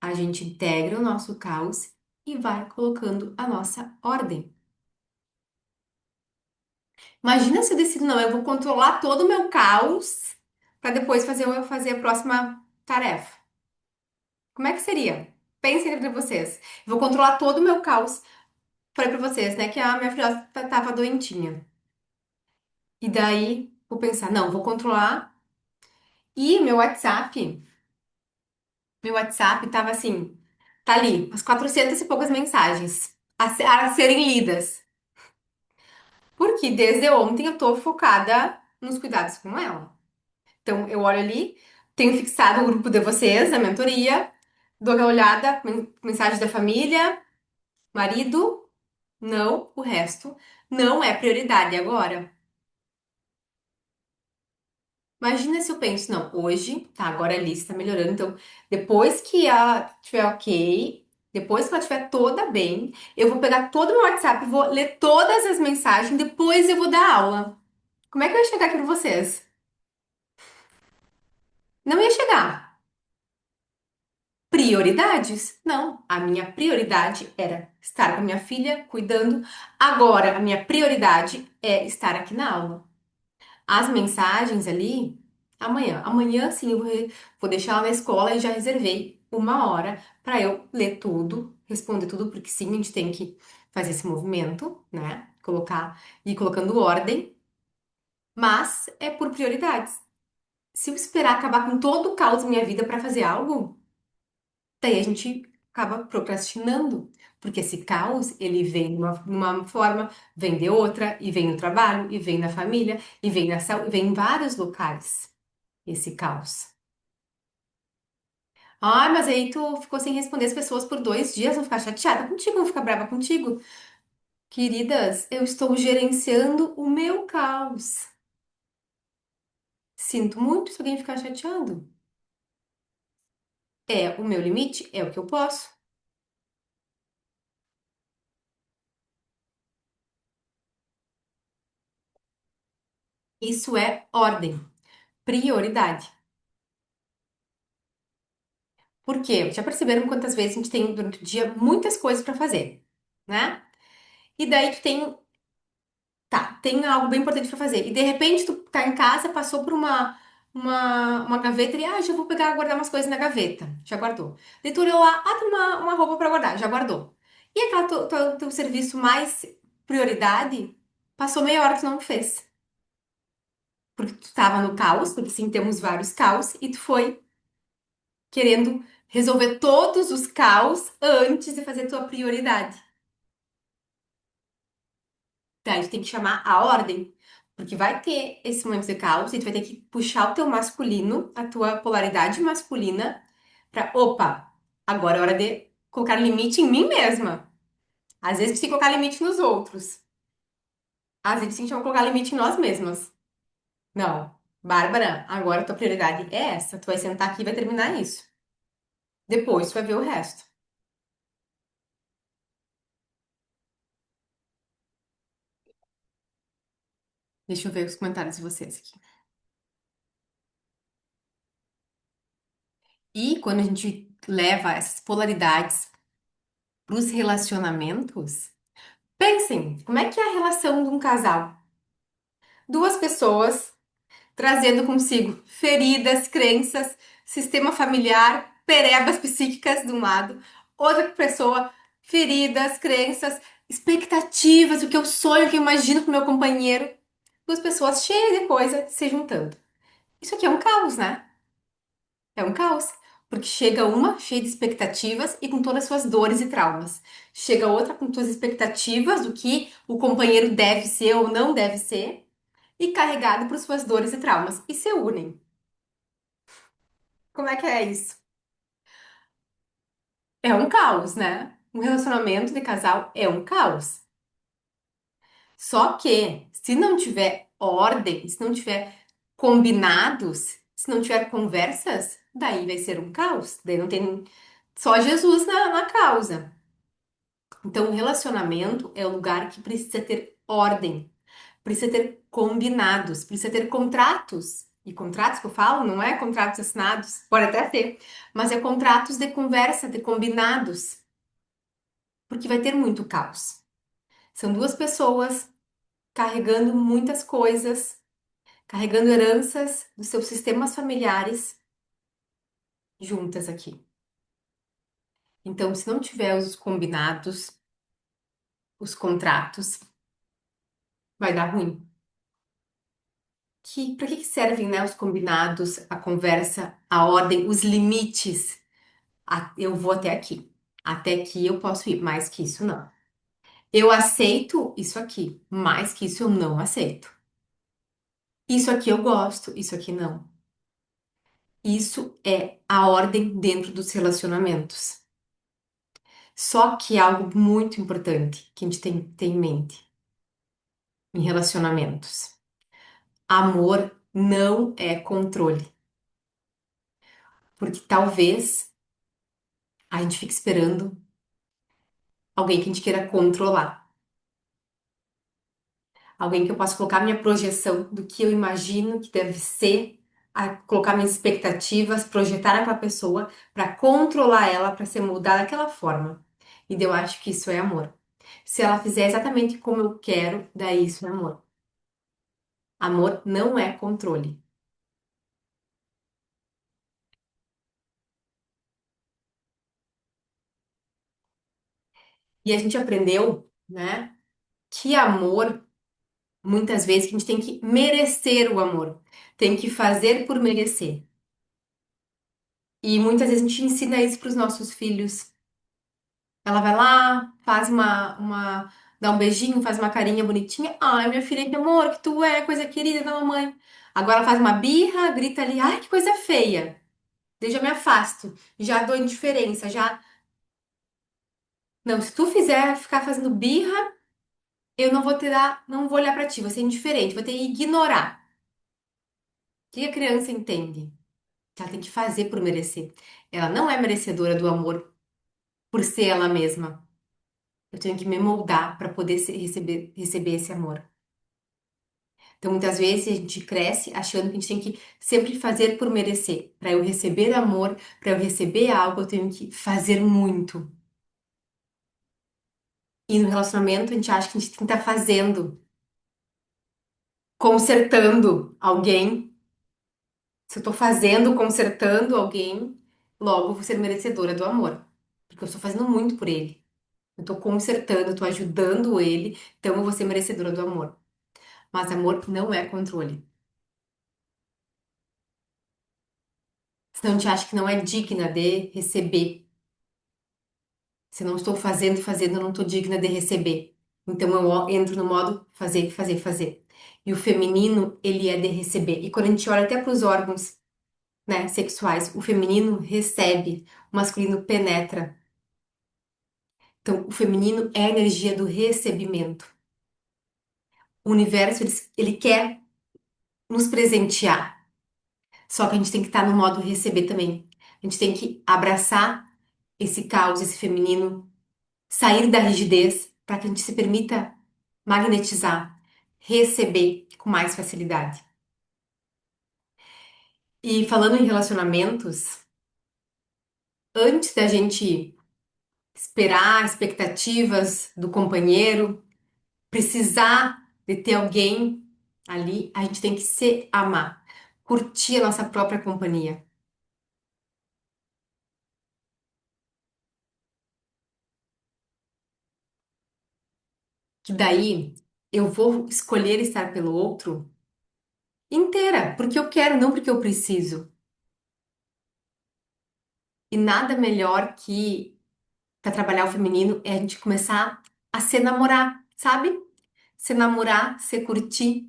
Speaker 1: A gente integra o nosso caos e vai colocando a nossa ordem. Imagina se eu decido, não, eu vou controlar todo o meu caos para depois fazer a próxima tarefa. Como é que seria? Pensem entre vocês. Eu vou controlar todo o meu caos. Falei pra vocês, né, que a minha filhota tava doentinha. E daí, vou pensar, não, vou controlar. E meu WhatsApp tava assim, tá ali, umas 400 e poucas mensagens a serem lidas. Porque desde ontem eu tô focada nos cuidados com ela. Então, eu olho ali, tenho fixado o grupo de vocês, da mentoria, dou uma olhada, mensagem da família, marido, não, o resto não é prioridade agora. Imagina se eu penso, não, hoje, tá, agora a lista tá melhorando, então depois que ela estiver ok, depois que ela estiver toda bem, eu vou pegar todo o meu WhatsApp, vou ler todas as mensagens, depois eu vou dar aula. Como é que eu ia chegar aqui pra vocês? Não ia chegar. Prioridades? Não, a minha prioridade era estar com a minha filha, cuidando. Agora, a minha prioridade é estar aqui na aula. As mensagens ali, amanhã. Amanhã, sim, vou deixar ela na escola e já reservei uma hora para eu ler tudo, responder tudo, porque sim, a gente tem que fazer esse movimento, né? Ir colocando ordem, mas é por prioridades. Se eu esperar acabar com todo o caos da minha vida para fazer algo, daí a gente acaba procrastinando. Porque esse caos, ele vem numa forma, vem de outra, e vem no trabalho, e vem na família, e vem na saúde, vem em vários locais, esse caos. Ai, mas aí tu ficou sem responder as pessoas por 2 dias, vão ficar chateada contigo, vão ficar brava contigo. Queridas, eu estou gerenciando o meu caos. Sinto muito se alguém ficar chateado. É o meu limite, é o que eu posso. Isso é ordem, prioridade. Por quê? Já perceberam quantas vezes a gente tem durante o dia muitas coisas para fazer, né? E daí tu tem algo bem importante para fazer. E de repente tu tá em casa, passou por uma gaveta e, já vou pegar, guardar umas coisas na gaveta. Já guardou. Daí tu olhou lá, tem uma roupa para guardar, já guardou. E aquela teu serviço mais prioridade, passou meia hora que tu não fez. Porque tu tava no caos, porque sim, temos vários caos, e tu foi querendo resolver todos os caos antes de fazer tua prioridade. Tá, a gente tem que chamar a ordem, porque vai ter esse momento de caos e tu vai ter que puxar o teu masculino, a tua polaridade masculina, pra, opa, agora é hora de colocar limite em mim mesma. Às vezes precisa colocar limite nos outros. Às vezes a gente vai colocar limite em nós mesmas. Não, Bárbara, agora a tua prioridade é essa. Tu vai sentar aqui e vai terminar isso. Depois tu vai ver o resto. Deixa eu ver os comentários de vocês aqui. E quando a gente leva essas polaridades para os relacionamentos, pensem, como é que é a relação de um casal? Duas pessoas trazendo consigo feridas, crenças, sistema familiar, perebas psíquicas de um lado, outra pessoa, feridas, crenças, expectativas, o que eu sonho, o que eu imagino com meu companheiro. Duas pessoas cheias de coisa se juntando. Isso aqui é um caos, né? É um caos, porque chega uma cheia de expectativas e com todas as suas dores e traumas. Chega outra com suas expectativas do que o companheiro deve ser ou não deve ser e carregado por suas dores e traumas e se unem. Como é que é isso? É um caos, né? Um relacionamento de casal é um caos. Só que se não tiver ordem, se não tiver combinados, se não tiver conversas, daí vai ser um caos. Daí não tem só Jesus na causa. Então, o relacionamento é o lugar que precisa ter ordem, precisa ter combinados, precisa ter contratos. E contratos que eu falo não é contratos assinados, pode até ter, mas é contratos de conversa, de combinados, porque vai ter muito caos. São duas pessoas carregando muitas coisas, carregando heranças dos seus sistemas familiares juntas aqui. Então, se não tiver os combinados, os contratos, vai dar ruim. Para que servem, né, os combinados, a conversa, a ordem, os limites? Eu vou até aqui. Até aqui eu posso ir, mais que isso não. Eu aceito isso aqui, mais que isso eu não aceito. Isso aqui eu gosto, isso aqui não. Isso é a ordem dentro dos relacionamentos. Só que é algo muito importante que a gente tem que ter em mente em relacionamentos. Amor não é controle, porque talvez a gente fique esperando alguém que a gente queira controlar. Alguém que eu possa colocar minha projeção do que eu imagino que deve ser a colocar minhas expectativas, projetar naquela pessoa para controlar ela, para ser moldada daquela forma. E daí eu acho que isso é amor. Se ela fizer exatamente como eu quero, daí isso é amor. Amor não é controle. E a gente aprendeu, né, que amor, muitas vezes, que a gente tem que merecer o amor. Tem que fazer por merecer. E muitas vezes a gente ensina isso para os nossos filhos. Ela vai lá, faz dá um beijinho, faz uma carinha bonitinha. Ai, minha filha, que amor, que tu é, coisa querida da mamãe. Agora ela faz uma birra, grita ali, ai, que coisa feia. Daí já me afasto, já dou indiferença, já. Não, se tu fizer ficar fazendo birra, eu não vou te dar, não vou olhar pra ti, vou ser indiferente, vou ter que ignorar. O que a criança entende? Que ela tem que fazer por merecer. Ela não é merecedora do amor por ser ela mesma. Eu tenho que me moldar para poder receber esse amor. Então, muitas vezes a gente cresce achando que a gente tem que sempre fazer por merecer. Para eu receber amor, para eu receber algo, eu tenho que fazer muito. E no relacionamento, a gente acha que a gente tem que estar fazendo, consertando alguém. Se eu tô fazendo, consertando alguém, logo eu vou ser merecedora do amor. Porque eu estou fazendo muito por ele. Eu tô consertando, eu tô ajudando ele, então eu vou ser merecedora do amor. Mas amor não é controle. Senão a gente acha que não é digna de receber. Se eu não estou fazendo, eu não estou digna de receber. Então eu entro no modo fazer, fazer, fazer. E o feminino, ele é de receber. E quando a gente olha até para os órgãos, né, sexuais, o feminino recebe, o masculino penetra. Então, o feminino é a energia do recebimento. O universo, ele quer nos presentear. Só que a gente tem que estar no modo receber também. A gente tem que abraçar esse caos, esse feminino, sair da rigidez para que a gente se permita magnetizar, receber com mais facilidade. E falando em relacionamentos, antes da gente esperar expectativas do companheiro, precisar de ter alguém ali, a gente tem que se amar, curtir a nossa própria companhia. Que daí eu vou escolher estar pelo outro inteira, porque eu quero, não porque eu preciso. E nada melhor que para trabalhar o feminino é a gente começar a se namorar, sabe? Se namorar, se curtir,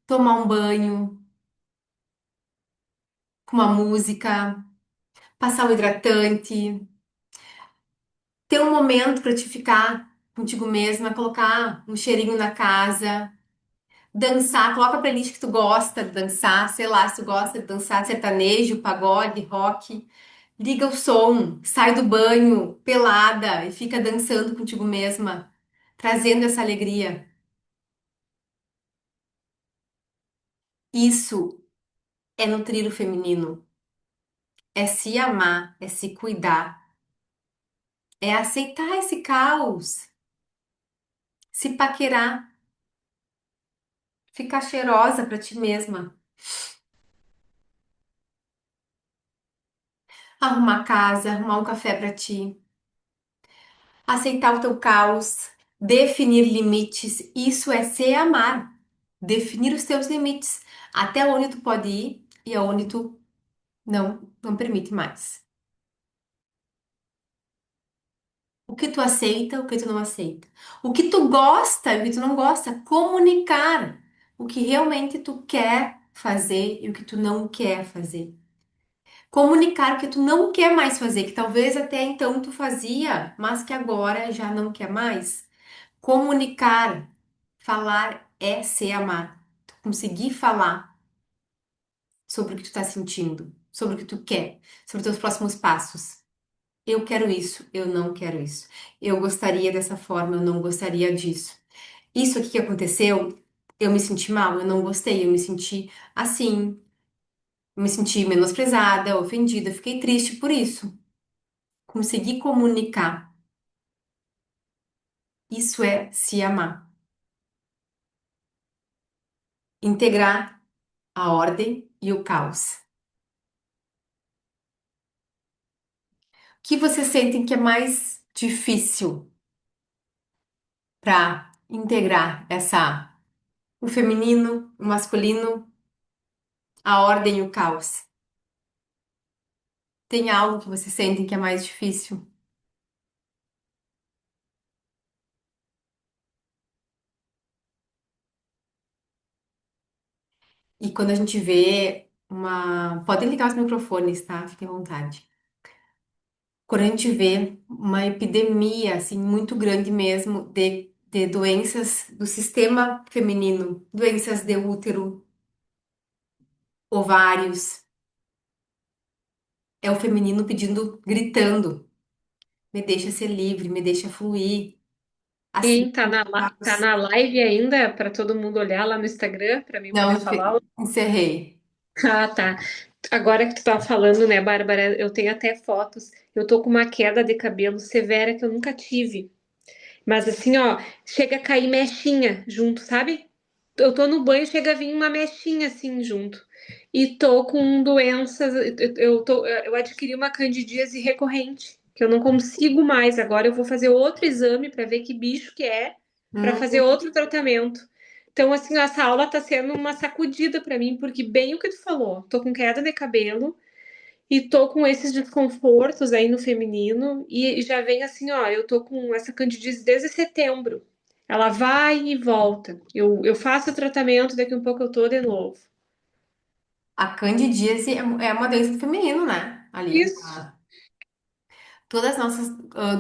Speaker 1: tomar um banho com uma música, passar o hidratante, ter um momento para te ficar contigo mesma, colocar um cheirinho na casa, dançar, coloca a playlist que tu gosta de dançar, sei lá, se tu gosta de dançar sertanejo, pagode, rock, liga o som, sai do banho pelada e fica dançando contigo mesma, trazendo essa alegria. Isso é nutrir o feminino, é se amar, é se cuidar, é aceitar esse caos, se paquerar, ficar cheirosa pra ti mesma, arrumar a casa, arrumar um café pra ti, aceitar o teu caos, definir limites, isso é se amar, definir os teus limites, até onde tu pode ir e aonde tu não permite mais. O que tu aceita, o que tu não aceita. O que tu gosta e o que tu não gosta. Comunicar o que realmente tu quer fazer e o que tu não quer fazer. Comunicar o que tu não quer mais fazer, que talvez até então tu fazia, mas que agora já não quer mais. Comunicar, falar é se amar. Tu conseguir falar sobre o que tu tá sentindo, sobre o que tu quer, sobre os teus próximos passos. Eu quero isso, eu não quero isso. Eu gostaria dessa forma, eu não gostaria disso. Isso aqui que aconteceu, eu me senti mal, eu não gostei, eu me senti assim. me senti menosprezada, ofendida, fiquei triste por isso. Consegui comunicar. Isso é se amar. Integrar a ordem e o caos. O que vocês sentem que é mais difícil para integrar o feminino, o masculino, a ordem e o caos? Tem algo que vocês sentem que é mais difícil? E quando a gente vê uma. Podem ligar os microfones, tá? Fiquem à vontade. Quando a gente vê uma epidemia, assim, muito grande mesmo, de doenças do sistema feminino, doenças de útero, ovários, é o feminino pedindo, gritando, me deixa ser livre, me deixa fluir, assim.
Speaker 2: Sim, tá na live ainda para todo mundo olhar lá no Instagram para mim
Speaker 1: Não,
Speaker 2: poder falar.
Speaker 1: encerrei.
Speaker 2: Ah, tá. Agora que tu tava falando, né, Bárbara, eu tenho até fotos. Eu tô com uma queda de cabelo severa que eu nunca tive. Mas assim, ó, chega a cair mechinha junto, sabe? Eu tô no banho, chega a vir uma mechinha assim junto. E tô com doenças, eu adquiri uma candidíase recorrente, que eu não consigo mais. Agora eu vou fazer outro exame para ver que bicho que é, para fazer
Speaker 1: Hum,
Speaker 2: outro tratamento. Então, assim, essa aula tá sendo uma sacudida para mim, porque bem o que tu falou, tô com queda de cabelo, e tô com esses desconfortos aí no feminino e já vem assim, ó, eu tô com essa candidíase desde setembro. Ela vai e volta. Eu faço o tratamento, daqui um pouco eu tô de novo.
Speaker 1: a candidíase é uma doença do feminino, né? Ali,
Speaker 2: Isso.
Speaker 1: todas as nossas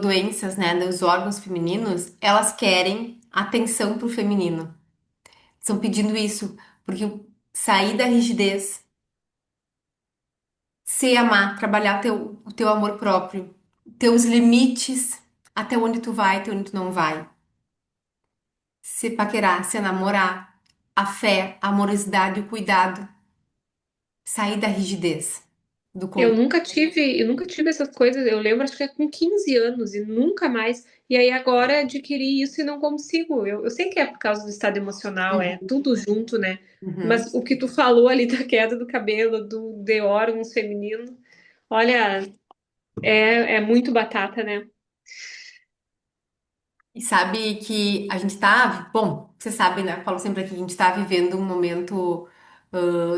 Speaker 1: doenças, né, dos órgãos femininos, elas querem atenção pro feminino. Estão pedindo isso, porque sair da rigidez, se amar, trabalhar o teu amor próprio, teus limites, até onde tu vai, até onde tu não vai. Se paquerar, se namorar, a fé, a amorosidade, o cuidado, sair da rigidez, do controle.
Speaker 2: Eu nunca tive essas coisas. Eu lembro, acho que é com 15 anos e nunca mais. E aí agora adquiri isso e não consigo. Eu sei que é por causa do estado emocional, é tudo junto, né?
Speaker 1: Uhum.
Speaker 2: Mas o que tu falou ali da queda do cabelo, de órgãos femininos, olha, é muito batata, né?
Speaker 1: E sabe que a gente tá, bom, você sabe, né? Eu falo sempre aqui, a gente tá vivendo um momento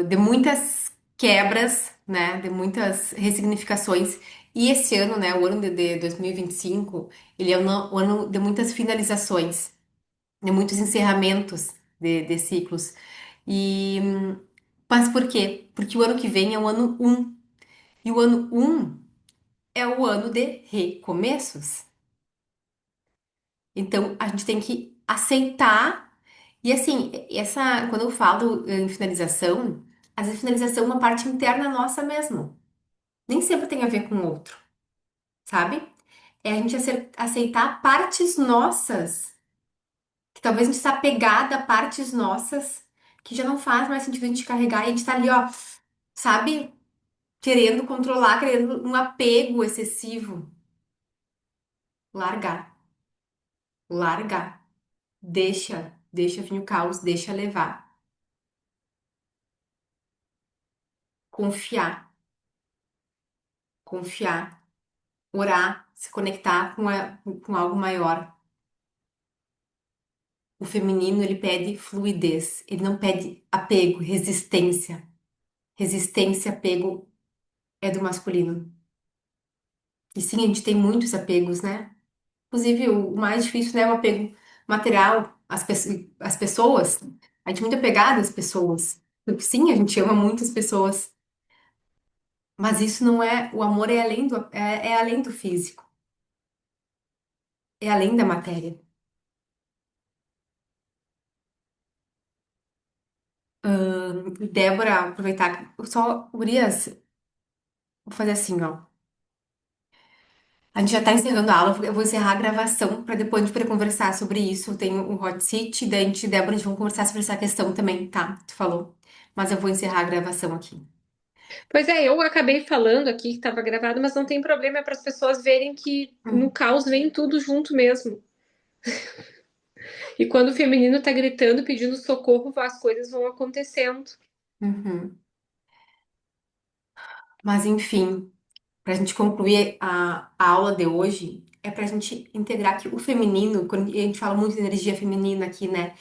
Speaker 1: de muitas quebras, né? De muitas ressignificações. E esse ano, né? O ano de 2025, ele é o ano de muitas finalizações, de muitos encerramentos de ciclos. E, mas por quê? Porque o ano que vem é o ano um. E o ano um é o ano de recomeços. Então, a gente tem que aceitar. E assim, quando eu falo em finalização, às vezes finalização é uma parte interna nossa mesmo. Nem sempre tem a ver com o outro, sabe? É a gente aceitar partes nossas, que talvez a gente está apegada a partes nossas, que já não faz mais sentido a gente carregar, e a gente tá ali, ó, sabe? Querendo controlar, querendo um apego excessivo. Largar, largar. Deixa vir o caos, deixa levar. Confiar, confiar, orar, se conectar com algo maior. O feminino, ele pede fluidez, ele não pede apego, resistência. Resistência, apego é do masculino. E sim, a gente tem muitos apegos, né? Inclusive, o mais difícil, né, é o apego material, as pessoas. A gente é muito apegada às pessoas. Porque, sim, a gente ama muitas pessoas. Mas isso não é, o amor é além do físico, é além da matéria. Débora, aproveitar, só, Urias, vou fazer assim, ó. A gente já tá encerrando a aula, eu vou encerrar a gravação para depois a gente poder conversar sobre isso. Tem o hot seat, daí Débora, a gente vai conversar sobre essa questão também, tá? Tu falou. Mas eu vou encerrar a gravação aqui.
Speaker 2: Pois é, eu acabei falando aqui que estava gravado, mas não tem problema, é para as pessoas verem que no
Speaker 1: Hum,
Speaker 2: caos vem tudo junto mesmo. E quando o feminino tá gritando, pedindo socorro, as coisas vão acontecendo.
Speaker 1: uhum. Mas enfim, para a gente concluir a aula de hoje, é para a gente integrar que o feminino, quando a gente fala muito de energia feminina aqui, né?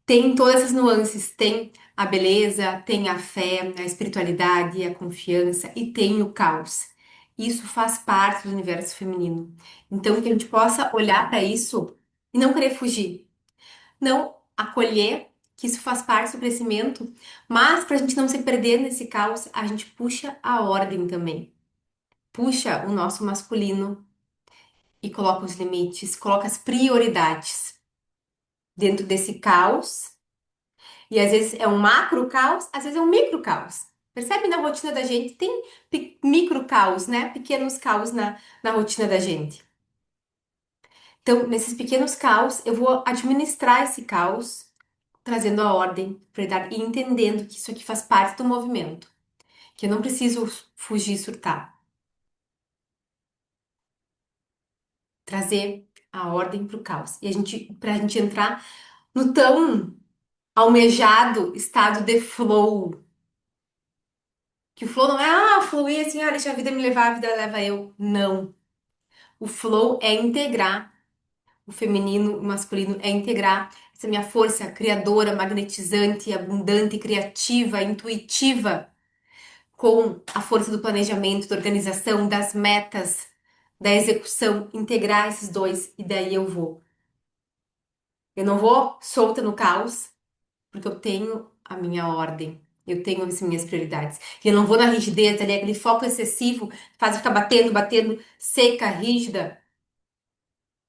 Speaker 1: Tem todas essas nuances, tem a beleza, tem a fé, a espiritualidade, a confiança e tem o caos. Isso faz parte do universo feminino. Então, que a gente possa olhar para isso e não querer fugir, não acolher que isso faz parte do crescimento, mas para a gente não se perder nesse caos, a gente puxa a ordem também. Puxa o nosso masculino e coloca os limites, coloca as prioridades dentro desse caos. E às vezes é um macro caos, às vezes é um micro caos. Percebe na rotina da gente? Tem micro caos, né? Pequenos caos na rotina da gente. Então, nesses pequenos caos, eu vou administrar esse caos, trazendo a ordem, prioridade e entendendo que isso aqui faz parte do movimento, que eu não preciso fugir, surtar. Trazer a ordem para o caos. E pra gente entrar no tão almejado estado de flow. Que o flow não é, fluir assim, deixa a vida me levar, a vida leva eu. Não. O flow é integrar o feminino, o masculino, é integrar essa minha força criadora, magnetizante, abundante, criativa, intuitiva, com a força do planejamento, da organização, das metas, da execução, integrar esses dois e daí eu vou. Eu não vou solta no caos, porque eu tenho a minha ordem. Eu tenho as minhas prioridades. E eu não vou na rigidez ali, aquele foco excessivo, faz eu ficar batendo, batendo, seca, rígida,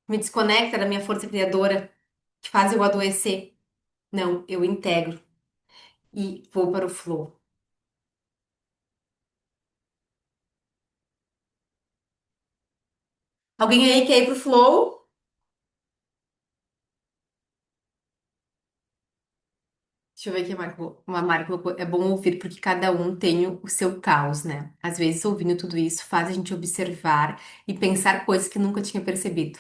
Speaker 1: me desconecta da minha força criadora, que faz eu adoecer. Não, eu integro e vou para o flow. Alguém aí quer ir pro flow? Deixa eu ver aqui, Marco. Uma Marco colocou, é bom ouvir porque cada um tem o seu caos, né? Às vezes, ouvindo tudo isso, faz a gente observar e pensar coisas que nunca tinha percebido.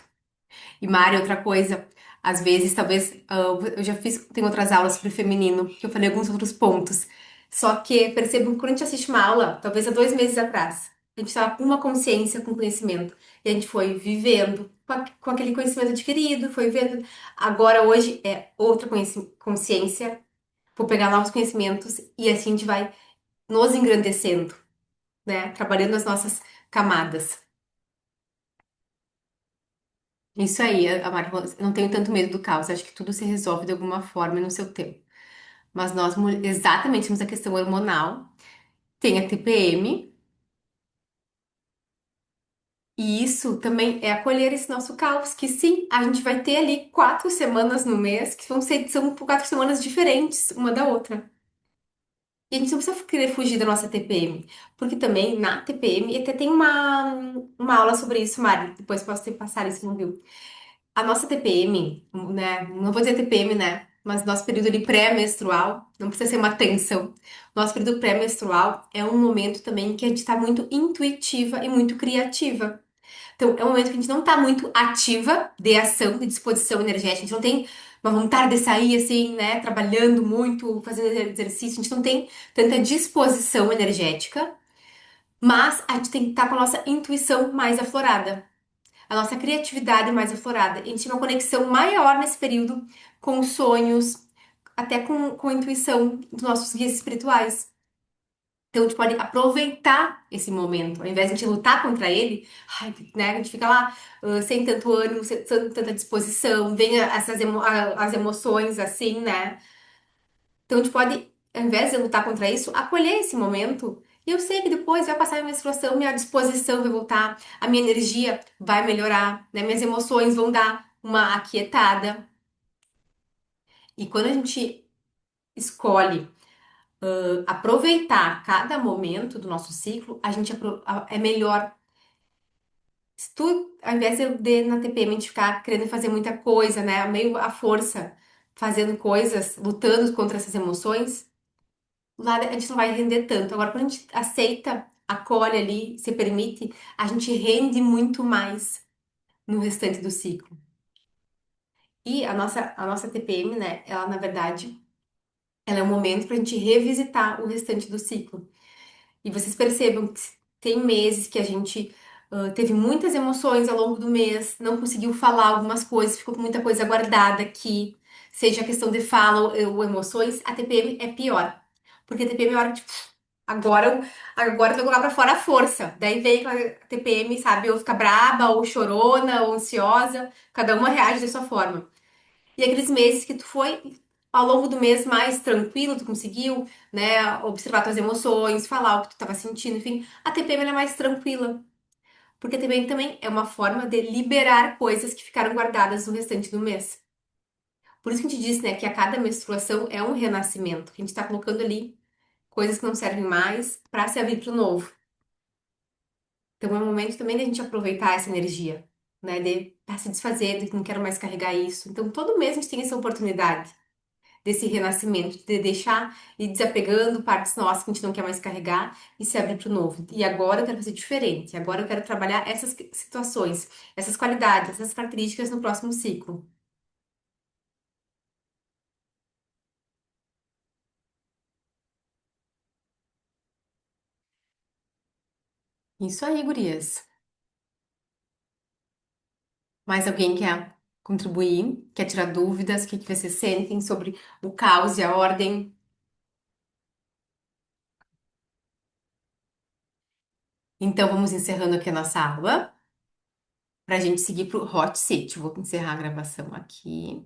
Speaker 1: E Mari, outra coisa, às vezes, talvez, eu já fiz, tem outras aulas sobre feminino, que eu falei alguns outros pontos. Só que percebo que quando a gente assiste uma aula, talvez há 2 meses atrás, a gente estava com uma consciência, com conhecimento, e a gente foi vivendo com aquele conhecimento adquirido, foi vendo. Agora, hoje, é outra consciência, vou pegar novos conhecimentos, e assim a gente vai nos engrandecendo, né? Trabalhando as nossas camadas. Isso aí, a Mari falou, eu não tenho tanto medo do caos, acho que tudo se resolve de alguma forma e no seu tempo. Mas nós, exatamente, temos a questão hormonal, tem a TPM, e isso também é acolher esse nosso caos, que sim, a gente vai ter ali 4 semanas no mês, que são 4 semanas diferentes uma da outra. E a gente não precisa querer fugir da nossa TPM, porque também na TPM, e até tem uma aula sobre isso, Mari, depois posso te passar isso, não viu? A nossa TPM, né? Não vou dizer TPM, né? Mas nosso período ali pré-menstrual, não precisa ser uma tensão. Nosso período pré-menstrual é um momento também que a gente está muito intuitiva e muito criativa. Então, é um momento que a gente não está muito ativa de ação, de disposição energética. A gente não tem uma vontade de sair assim, né? Trabalhando muito, fazendo exercício. A gente não tem tanta disposição energética, mas a gente tem que estar com a nossa intuição mais aflorada, a nossa criatividade mais aflorada. A gente tem uma conexão maior nesse período com os sonhos, até com a intuição dos nossos guias espirituais. Então, a gente pode aproveitar esse momento, ao invés de a gente lutar contra ele, ai, né, a gente fica lá sem tanto ânimo, sem tanta disposição, vem as emoções assim, né? Então, a gente pode, ao invés de lutar contra isso, acolher esse momento. E eu sei que depois vai passar a minha menstruação, minha disposição vai voltar, a minha energia vai melhorar, né? Minhas emoções vão dar uma aquietada. E quando a gente escolhe aproveitar cada momento do nosso ciclo, a gente é melhor. Se tu, ao invés de na TPM a gente ficar querendo fazer muita coisa, né? Meio à força, fazendo coisas, lutando contra essas emoções. lá a gente não vai render tanto. Agora, quando a gente aceita, acolhe ali, se permite, a gente rende muito mais no restante do ciclo. E a nossa TPM, né, ela na verdade, ela é um momento para a gente revisitar o restante do ciclo. E vocês percebam que tem meses que a gente teve muitas emoções ao longo do mês, não conseguiu falar algumas coisas, ficou com muita coisa guardada aqui, seja a questão de fala ou emoções, a TPM é pior. Porque a TPM é a hora que, tipo, agora eu vou colocar pra fora a força. Daí vem aquela TPM, sabe, ou fica braba, ou chorona, ou ansiosa, cada uma reage da sua forma. E aqueles meses que tu foi ao longo do mês mais tranquilo, tu conseguiu, né, observar tuas emoções, falar o que tu estava sentindo, enfim, a TPM ela é mais tranquila, porque a TPM também é uma forma de liberar coisas que ficaram guardadas no restante do mês. Por isso que a gente diz, né, que a cada menstruação é um renascimento, que a gente está colocando ali coisas que não servem mais para se abrir para o novo. Então é um momento também da gente aproveitar essa energia, né, de tá se desfazer, de que não quero mais carregar isso. Então todo mês a gente tem essa oportunidade desse renascimento, de deixar e desapegando partes nossas que a gente não quer mais carregar e se abrir para o novo. E agora eu quero fazer diferente. Agora eu quero trabalhar essas situações, essas qualidades, essas características no próximo ciclo. Isso aí, gurias. Mais alguém quer contribuir? Quer tirar dúvidas? O que que vocês sentem sobre o caos e a ordem? Então vamos encerrando aqui a nossa aula para a gente seguir para o hot seat. Vou encerrar a gravação aqui.